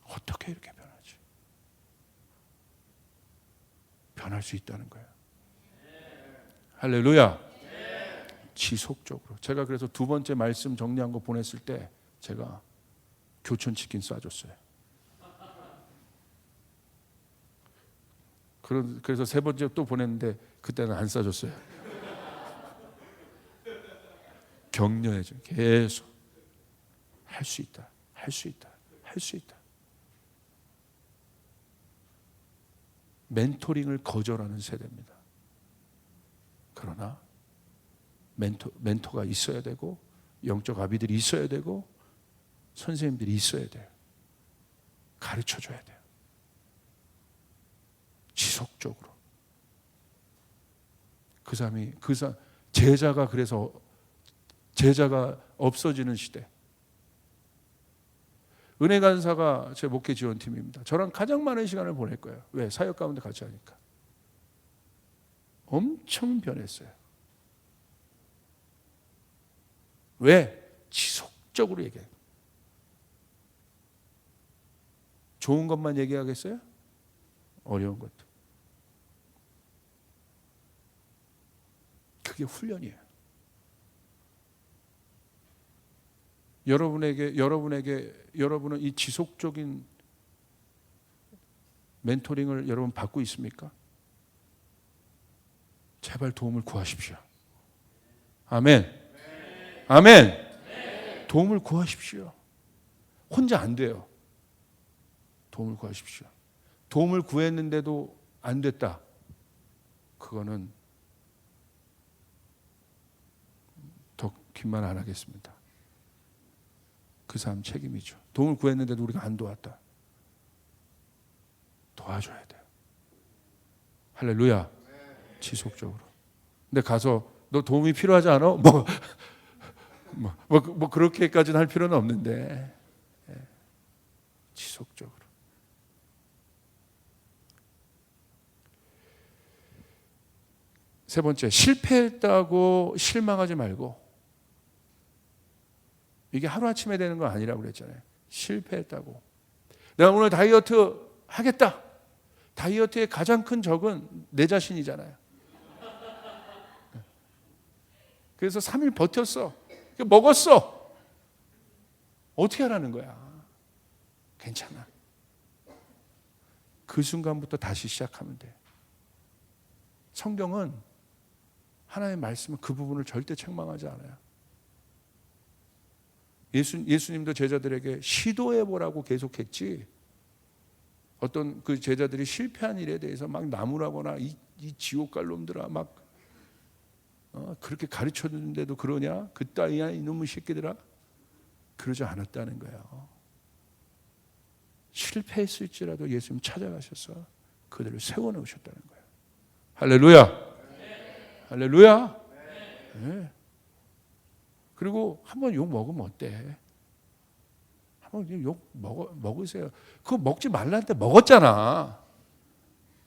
어떻게 이렇게 변하지? 변할 수 있다는 거예요. 할렐루야. 지속적으로. 제가 그래서 2번째 말씀 정리한 거 보냈을 때 제가 교촌치킨 쏴줬어요. 그래서 3번째 또 보냈는데 그때는 안 쏴줬어요. 격려해줘. 계속 할 수 있다. 할 수 있다. 할 수 있다. 멘토링을 거절하는 세대입니다. 그러나 멘토가 있어야 되고 영적 아비들이 있어야 되고 선생님들이 있어야 돼요. 가르쳐줘야 돼요. 지속적으로. 제자가 없어지는 시대. 은혜 간사가 제 목회 지원팀입니다. 저랑 가장 많은 시간을 보낼 거예요. 왜? 사역 가운데 같이 하니까. 엄청 변했어요. 왜? 지속적으로 얘기해요. 좋은 것만 얘기하겠어요? 어려운 것도. 그게 훈련이에요. 여러분은 이 지속적인 멘토링을 여러분 받고 있습니까? 제발 도움을 구하십시오. 아멘. 아멘. 도움을 구하십시오. 혼자 안 돼요. 도움을 구하십시오. 도움을 구했는데도 안 됐다. 그거는 더 긴 말 안 하겠습니다. 그 사람 책임이죠. 도움을 구했는데도 우리가 안 도왔다. 도와줘야 돼요. 할렐루야. 지속적으로. 근데 가서 너 도움이 필요하지 않아? 그렇게까지는 할 필요는 없는데 지속적으로. 세 번째, 실패했다고 실망하지 말고. 이게 하루아침에 되는 건 아니라고 그랬잖아요. 실패했다고. 내가 오늘 다이어트 하겠다. 다이어트의 가장 큰 적은 내 자신이잖아요. 그래서 3일 버텼어. 먹었어. 어떻게 하라는 거야? 괜찮아. 그 순간부터 다시 시작하면 돼. 성경은 하나님의 말씀은 그 부분을 절대 책망하지 않아요. 예수님도 제자들에게 시도해보라고 계속했지, 어떤 그 제자들이 실패한 일에 대해서 막 나무라거나 이 지옥 갈 놈들아 막 그렇게 가르쳐주는데도 그러냐? 그따위야 이놈의 새끼들아? 그러지 않았다는 거예요. 실패했을지라도 예수님 찾아가셔서 그들을 세워놓으셨다는 거예요. 할렐루야. 할렐루야. 네. 그리고 한번 욕 먹으면 어때? 한번 욕 먹으세요. 그거 먹지 말라는데 먹었잖아.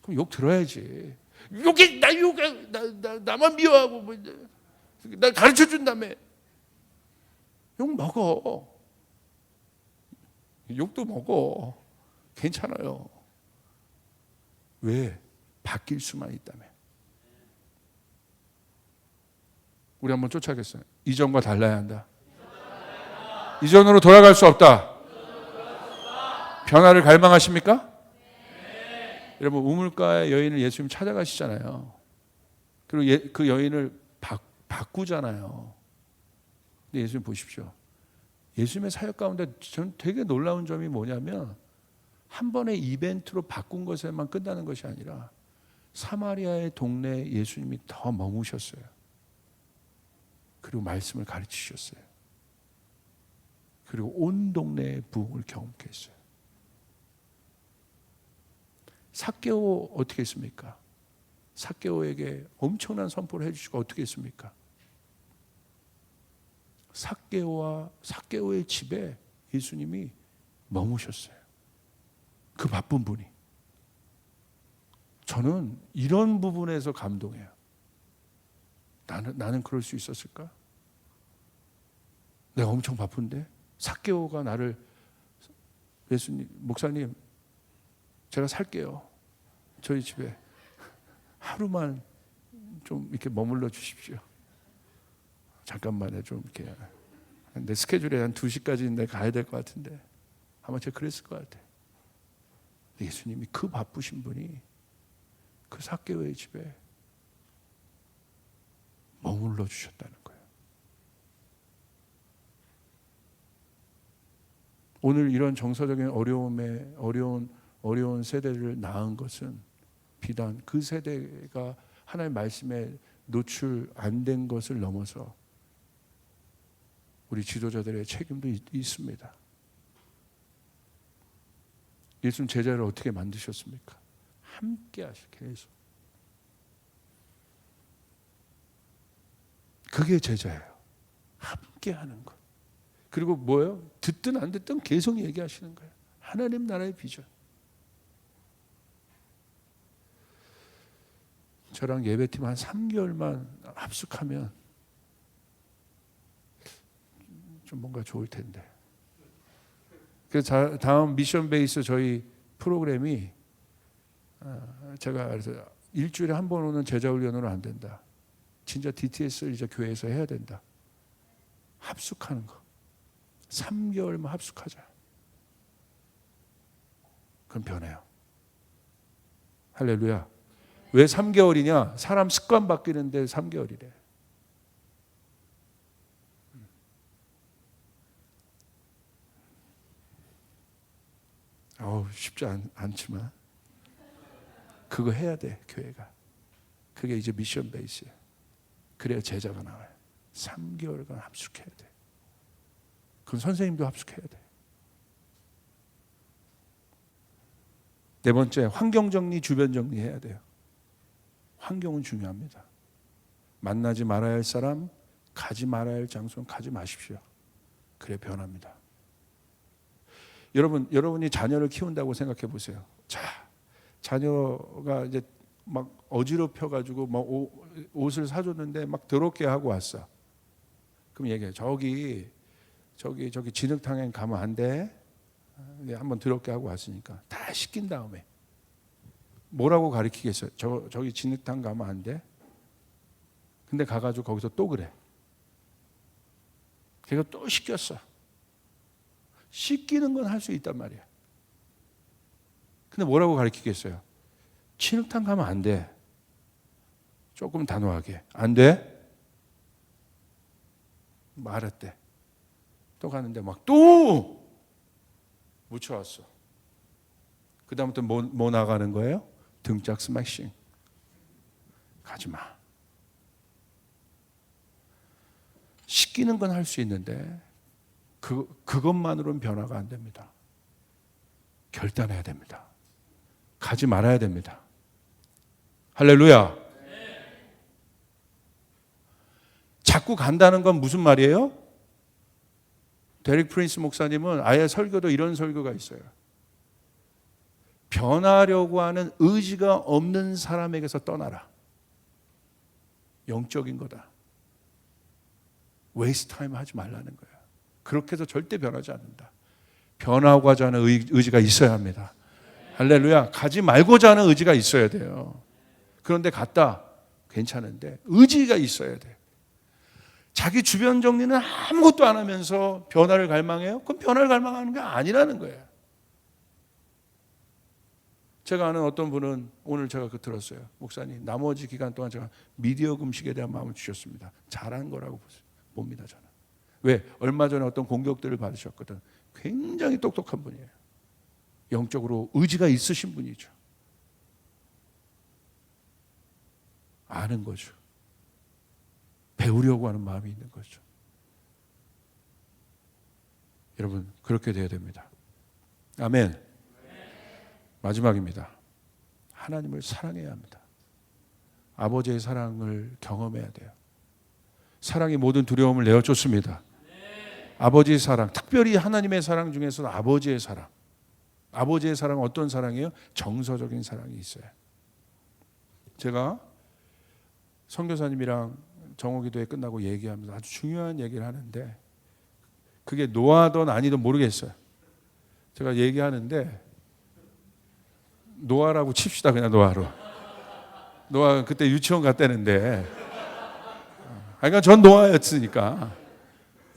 그럼 욕 들어야지. 나만 미워하고 뭐, 나 가르쳐 준다며. 욕 먹어. 욕도 먹어. 괜찮아요. 왜? 바뀔 수만 있다며. 우리 한번 쫓아겠어요. 이전과 달라야 한다. 이전으로 돌아갈 수 없다. 변화를 갈망하십니까? 여러분, 우물가의 여인을 예수님 찾아가시잖아요. 그리고 그 여인을 바꾸잖아요. 근데 예수님 보십시오. 예수님의 사역 가운데 저는 되게 놀라운 점이 뭐냐면 한 번의 이벤트로 바꾼 것에만 끝나는 것이 아니라 사마리아의 동네에 예수님이 더 머무셨어요. 그리고 말씀을 가르치셨어요. 그리고 온 동네의 부흥을 경험케 했어요. 삭개오 어떻게 했습니까? 삭개오에게 엄청난 선포를 해주시고 어떻게 했습니까? 삭개오의 집에 예수님이 머무셨어요. 그 바쁜 분이. 저는 이런 부분에서 감동해요. 나는 그럴 수 있었을까? 내가 엄청 바쁜데 삭개오가 나를, 예수님, 목사님, 제가 살게요. 저희 집에 하루만 좀 이렇게 머물러 주십시오. 잠깐만요. 좀 이렇게. 내 스케줄에 한 2시까지인데 가야 될 것 같은데. 아마 제가 그랬을 것 같아요. 예수님이 그 바쁘신 분이 그 삭개오의 집에 머물러 주셨다는 거예요. 오늘 이런 정서적인 어려운 세대를 낳은 것은 비단 그 세대가 하나님의 말씀에 노출 안 된 것을 넘어서 우리 지도자들의 책임도 있습니다. 예수님 제자를 어떻게 만드셨습니까? 함께 하실, 계속. 그게 제자예요. 함께 하는 것. 그리고 뭐예요? 듣든 안 듣든 계속 얘기하시는 거예요. 하나님 나라의 비전. 저랑 예배팀 한 3개월만 합숙하면 좀 뭔가 좋을 텐데. 그래서 다음 미션 베이스 저희 프로그램이 제가 그래서 일주일에 한 번 오는 제자 훈련으로 안 된다. 진짜 DTS를 이제 교회에서 해야 된다. 합숙하는 거. 3개월만 합숙하자. 그럼 변해요. 할렐루야. 왜 3개월이냐? 사람 습관 바뀌는데 3개월이래. 쉽지 않지만 그거 해야 돼, 교회가. 그게 이제 미션 베이스예요. 그래야 제자가 나와요. 3개월간 합숙해야 돼. 그건 선생님도 합숙해야 돼. 네 번째, 환경 정리, 주변 정리해야 돼요. 환경은 중요합니다. 만나지 말아야 할 사람, 가지 말아야 할 장소는 가지 마십시오. 그래 변합니다. 여러분이 자녀를 키운다고 생각해 보세요. 자녀가 이제 막 어지럽혀 가지고 막 옷을 사줬는데 막 더럽게 하고 왔어. 그럼 얘기해. 저기 진흙탕에 가면 안 돼. 한번 더럽게 하고 왔으니까 다 씻긴 다음에 뭐라고 가르치겠어요? 저기 진흙탕 가면 안 돼. 근데 가가지고 거기서 또 그래. 걔가 또 씻겼어. 씻기는 건 할 수 있단 말이야. 근데 뭐라고 가르치겠어요? 진흙탕 가면 안 돼. 조금 단호하게. 안 돼? 말했대. 또 가는데 막 또 묻혀왔어. 그 다음부터 뭐 나가는 거예요? 등짝 스매싱. 가지 마. 씻기는 건 할 수 있는데 그것만으로는 변화가 안 됩니다. 결단해야 됩니다. 가지 말아야 됩니다. 할렐루야. 자꾸 간다는 건 무슨 말이에요? 데릭 프린스 목사님은 아예 설교도 이런 설교가 있어요. 변하려고 하는 의지가 없는 사람에게서 떠나라. 영적인 거다. 웨이스트 타임 하지 말라는 거예요. 그렇게 해서 절대 변하지 않는다. 변하고자 하는 의지가 있어야 합니다. 할렐루야. 가지 말고자 하는 의지가 있어야 돼요. 그런데 갔다 괜찮은데 의지가 있어야 돼. 자기 주변 정리는 아무것도 안 하면서 변화를 갈망해요? 그럼 변화를 갈망하는 게 아니라는 거예요. 제가 아는 어떤 분은 오늘 제가 들었어요. 목사님, 나머지 기간 동안 제가 미디어 금식에 대한 마음을 주셨습니다. 잘한 거라고 봅니다, 저는. 왜? 얼마 전에 어떤 공격들을 받으셨거든. 굉장히 똑똑한 분이에요. 영적으로 의지가 있으신 분이죠. 아는 거죠. 배우려고 하는 마음이 있는 거죠. 여러분, 그렇게 돼야 됩니다. 아멘. 마지막입니다. 하나님을 사랑해야 합니다. 아버지의 사랑을 경험해야 돼요. 사랑이 모든 두려움을 내어쫓습니다. 아버지의 사랑, 특별히 하나님의 사랑 중에서는 아버지의 사랑. 아버지의 사랑은 어떤 사랑이에요? 정서적인 사랑이 있어요. 제가 선교사님이랑 정오기도회 끝나고 얘기하면서 아주 중요한 얘기를 하는데 그게 노아든 아니든 모르겠어요. 제가 얘기하는데 노아라고 칩시다. 그냥 노아로. 노아 그때 유치원 갔다는데 그러니까 전 노아였으니까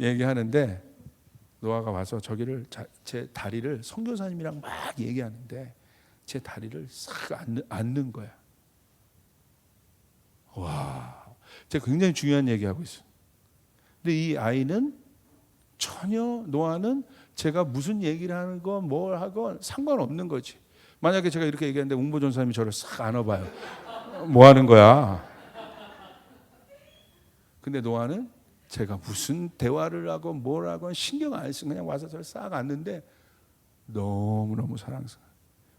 얘기하는데 노아가 와서 저기를 제 다리를 선교사님이랑 막 얘기하는데 제 다리를 싹 앉는 거야. 와, 제가 굉장히 중요한 얘기하고 있어요. 근데 이 아이는 전혀 노아는 제가 무슨 얘기를 하는 건 뭘 하건 상관없는 거지. 만약에 제가 이렇게 얘기하는데 웅보 전사님이 저를 싹 안아봐요. 뭐 하는 거야? 근데 노아는 제가 무슨 대화를 하고 뭘 하건 신경 안 쓰고 그냥 와서 저를 싹 안는데 너무너무 사랑스러워.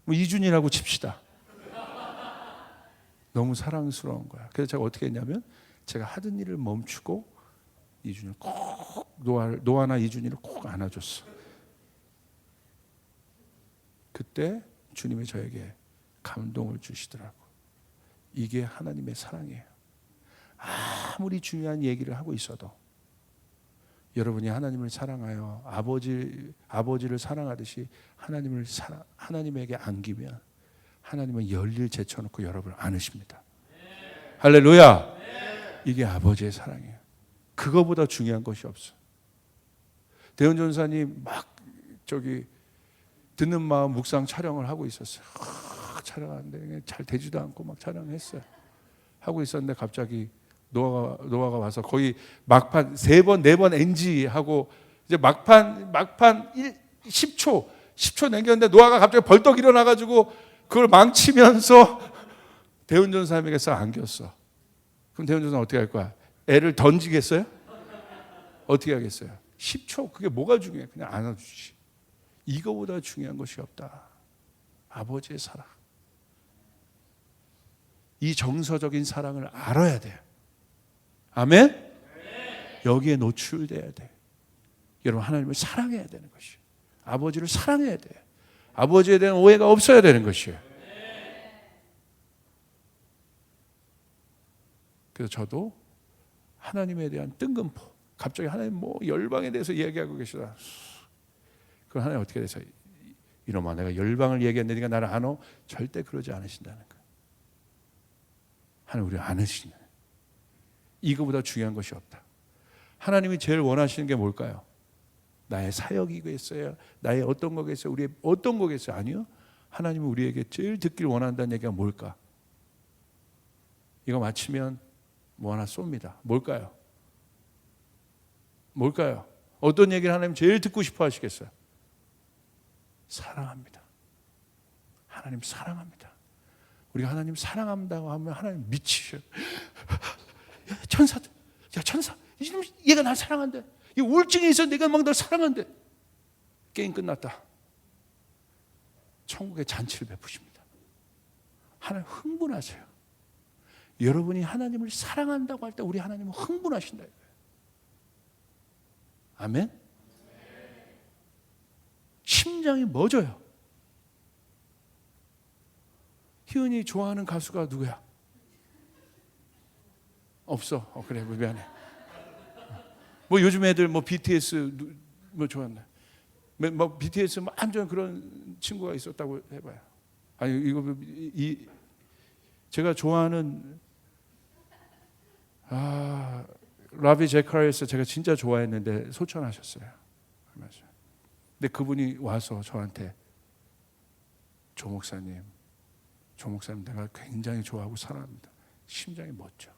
뭐 이준이라고 칩시다. 너무 사랑스러운 거야. 그래서 제가 어떻게 했냐면 제가 하던 일을 멈추고 이준이를 꼭 노아나 이준이를 꼭 안아줬어. 그때 주님이 저에게 감동을 주시더라고. 이게 하나님의 사랑이에요. 아무리 중요한 얘기를 하고 있어도 여러분이 하나님을 사랑하여 아버지를 사랑하듯이 하나님에게 안기면 하나님은 열일 제쳐놓고 여러분을 안으십니다. 할렐루야. 이게 아버지의 사랑이에요. 그거보다 중요한 것이 없어. 대현 전사님 막 듣는 마음 묵상 촬영을 하고 있었어요. 촬영하는데 잘 되지도 않고 막 촬영했어요. 하고 있었는데 갑자기 노아가 와서 거의 막판 3번 4번 NG 하고 이제 막판 10초 남겼는데 노아가 갑자기 벌떡 일어나가지고 그걸 망치면서 대훈 전사님에게서 안겼어. 그럼 대훈 전사 어떻게 할 거야? 애를 던지겠어요? 어떻게 하겠어요? 10초 그게 뭐가 중요해? 그냥 안아주지. 이거보다 중요한 것이 없다. 아버지의 사랑. 이 정서적인 사랑을 알아야 돼요. 아멘? 여기에 노출돼야 돼. 여러분 하나님을 사랑해야 되는 것이에요. 아버지를 사랑해야 돼요. 아버지에 대한 오해가 없어야 되는 것이에요. 그래서 저도 하나님에 대한 뜬금포, 갑자기 하나님 뭐 열방에 대해서 이야기하고 계시다. 그럼 하나님 어떻게 돼서 이놈아 내가 열방을 얘기했는데 네가 나를 아노? 절대 그러지 않으신다는 거예요. 하나님 우리를 안으시는 거예요. 이거보다 중요한 것이 없다. 하나님이 제일 원하시는 게 뭘까요? 나의 사역이겠어요? 나의 어떤 거겠어요? 우리의 어떤 거겠어요? 아니요. 하나님은 우리에게 제일 듣길 원한다는 얘기가 뭘까? 이거 맞히면 뭐 하나 쏩니다. 뭘까요? 어떤 얘기를 하나님 제일 듣고 싶어 하시겠어요? 사랑합니다. 하나님 사랑합니다. 우리가 하나님 사랑한다고 하면 하나님 미치셔. 천사들, 천사, 얘가 날 사랑한대. 이 우울증이 있어 내가 막 널 사랑한대. 게임 끝났다. 천국의 잔치를 베푸십니다. 하나님 흥분하세요. 여러분이 하나님을 사랑한다고 할 때 우리 하나님은 흥분하신다. 아멘? 심장이 멎어요. 희은이 좋아하는 가수가 누구야? 없어. 그래, 미안해. 뭐 요즘 애들 뭐 BTS 뭐 좋아한다. 뭐 BTS 뭐 완전 그런 친구가 있었다고 해봐요. 아니 이거 제가 좋아하는 라비 제카리아스 제가 진짜 좋아했는데 소천하셨어요. 근데 그분이 와서 저한테 조 목사님 내가 굉장히 좋아하고 사랑합니다. 심장이 멎죠.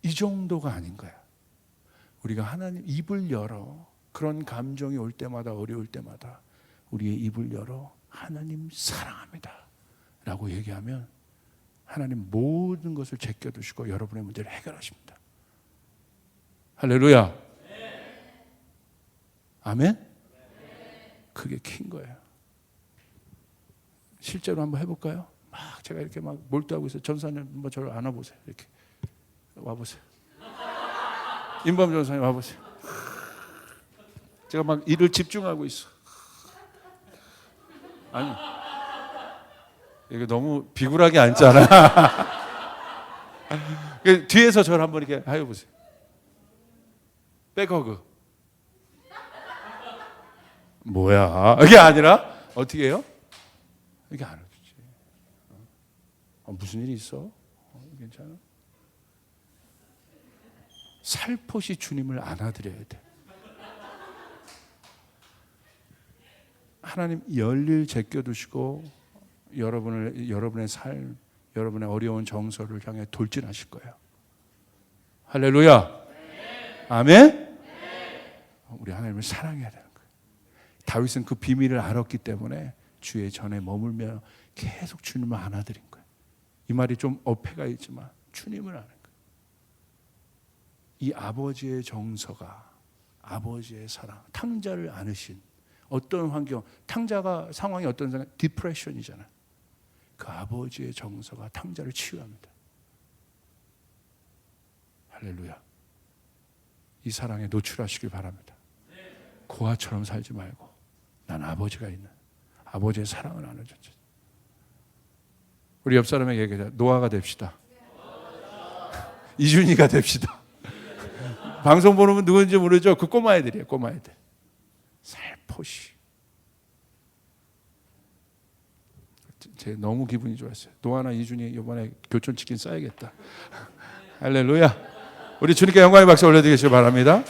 이 정도가 아닌 거야. 우리가 하나님 입을 열어, 그런 감정이 올 때마다, 어려울 때마다 우리의 입을 열어 하나님 사랑합니다 라고 얘기하면 하나님 모든 것을 제껴두시고 여러분의 문제를 해결하십니다. 할렐루야. 아멘. 그게 큰 거예요. 실제로 한번 해볼까요? 막 제가 이렇게 막 몰두하고 있어요. 전사님 뭐 저를 안아보세요. 이렇게 와보세요. 임범 전사님 와보세요. 제가 막 일을 집중하고 있어. 아니 이게 너무 비굴하게 앉잖아. 뒤에서 저를 한번 이렇게 해보세요. 백허그. 뭐야? 이게 아니라 어떻게 해요? 이게 안아주지. 무슨 일이 있어? 괜찮아? 살포시 주님을 안아드려야 돼. 하나님 열일 제껴두시고 여러분의 삶, 여러분의 어려운 정서를 향해 돌진하실 거예요. 할렐루야. 아멘. 우리 하나님을 사랑해야 되는 거예요. 다윗은 그 비밀을 알았기 때문에 주의 전에 머물며 계속 주님을 안아드린 거예요. 이 말이 좀 어폐가 있지만 주님을 아는 거예요. 이 아버지의 정서가, 아버지의 사랑, 탕자를 안으신 어떤 환경, 탕자가 상황이 어떤 상황, 디프레션이잖아요. 그 아버지의 정서가 탕자를 치유합니다. 할렐루야. 이 사랑에 노출하시길 바랍니다. 고아처럼 살지 말고 난 아버지가 있는, 아버지의 사랑을 나눠줬죠. 우리 옆 사람에게 얘기하자. 노아가 됩시다. 이준이가 됩시다. 방송 보는 누군지 모르죠? 그 꼬마 애들이에요. 꼬마 애들. 살포시. 제 너무 기분이 좋았어요. 노아나 이준이 이번에 교촌치킨 싸야겠다. 할렐루야. 우리 주님께 영광의 박수 올려드리시기 바랍니다.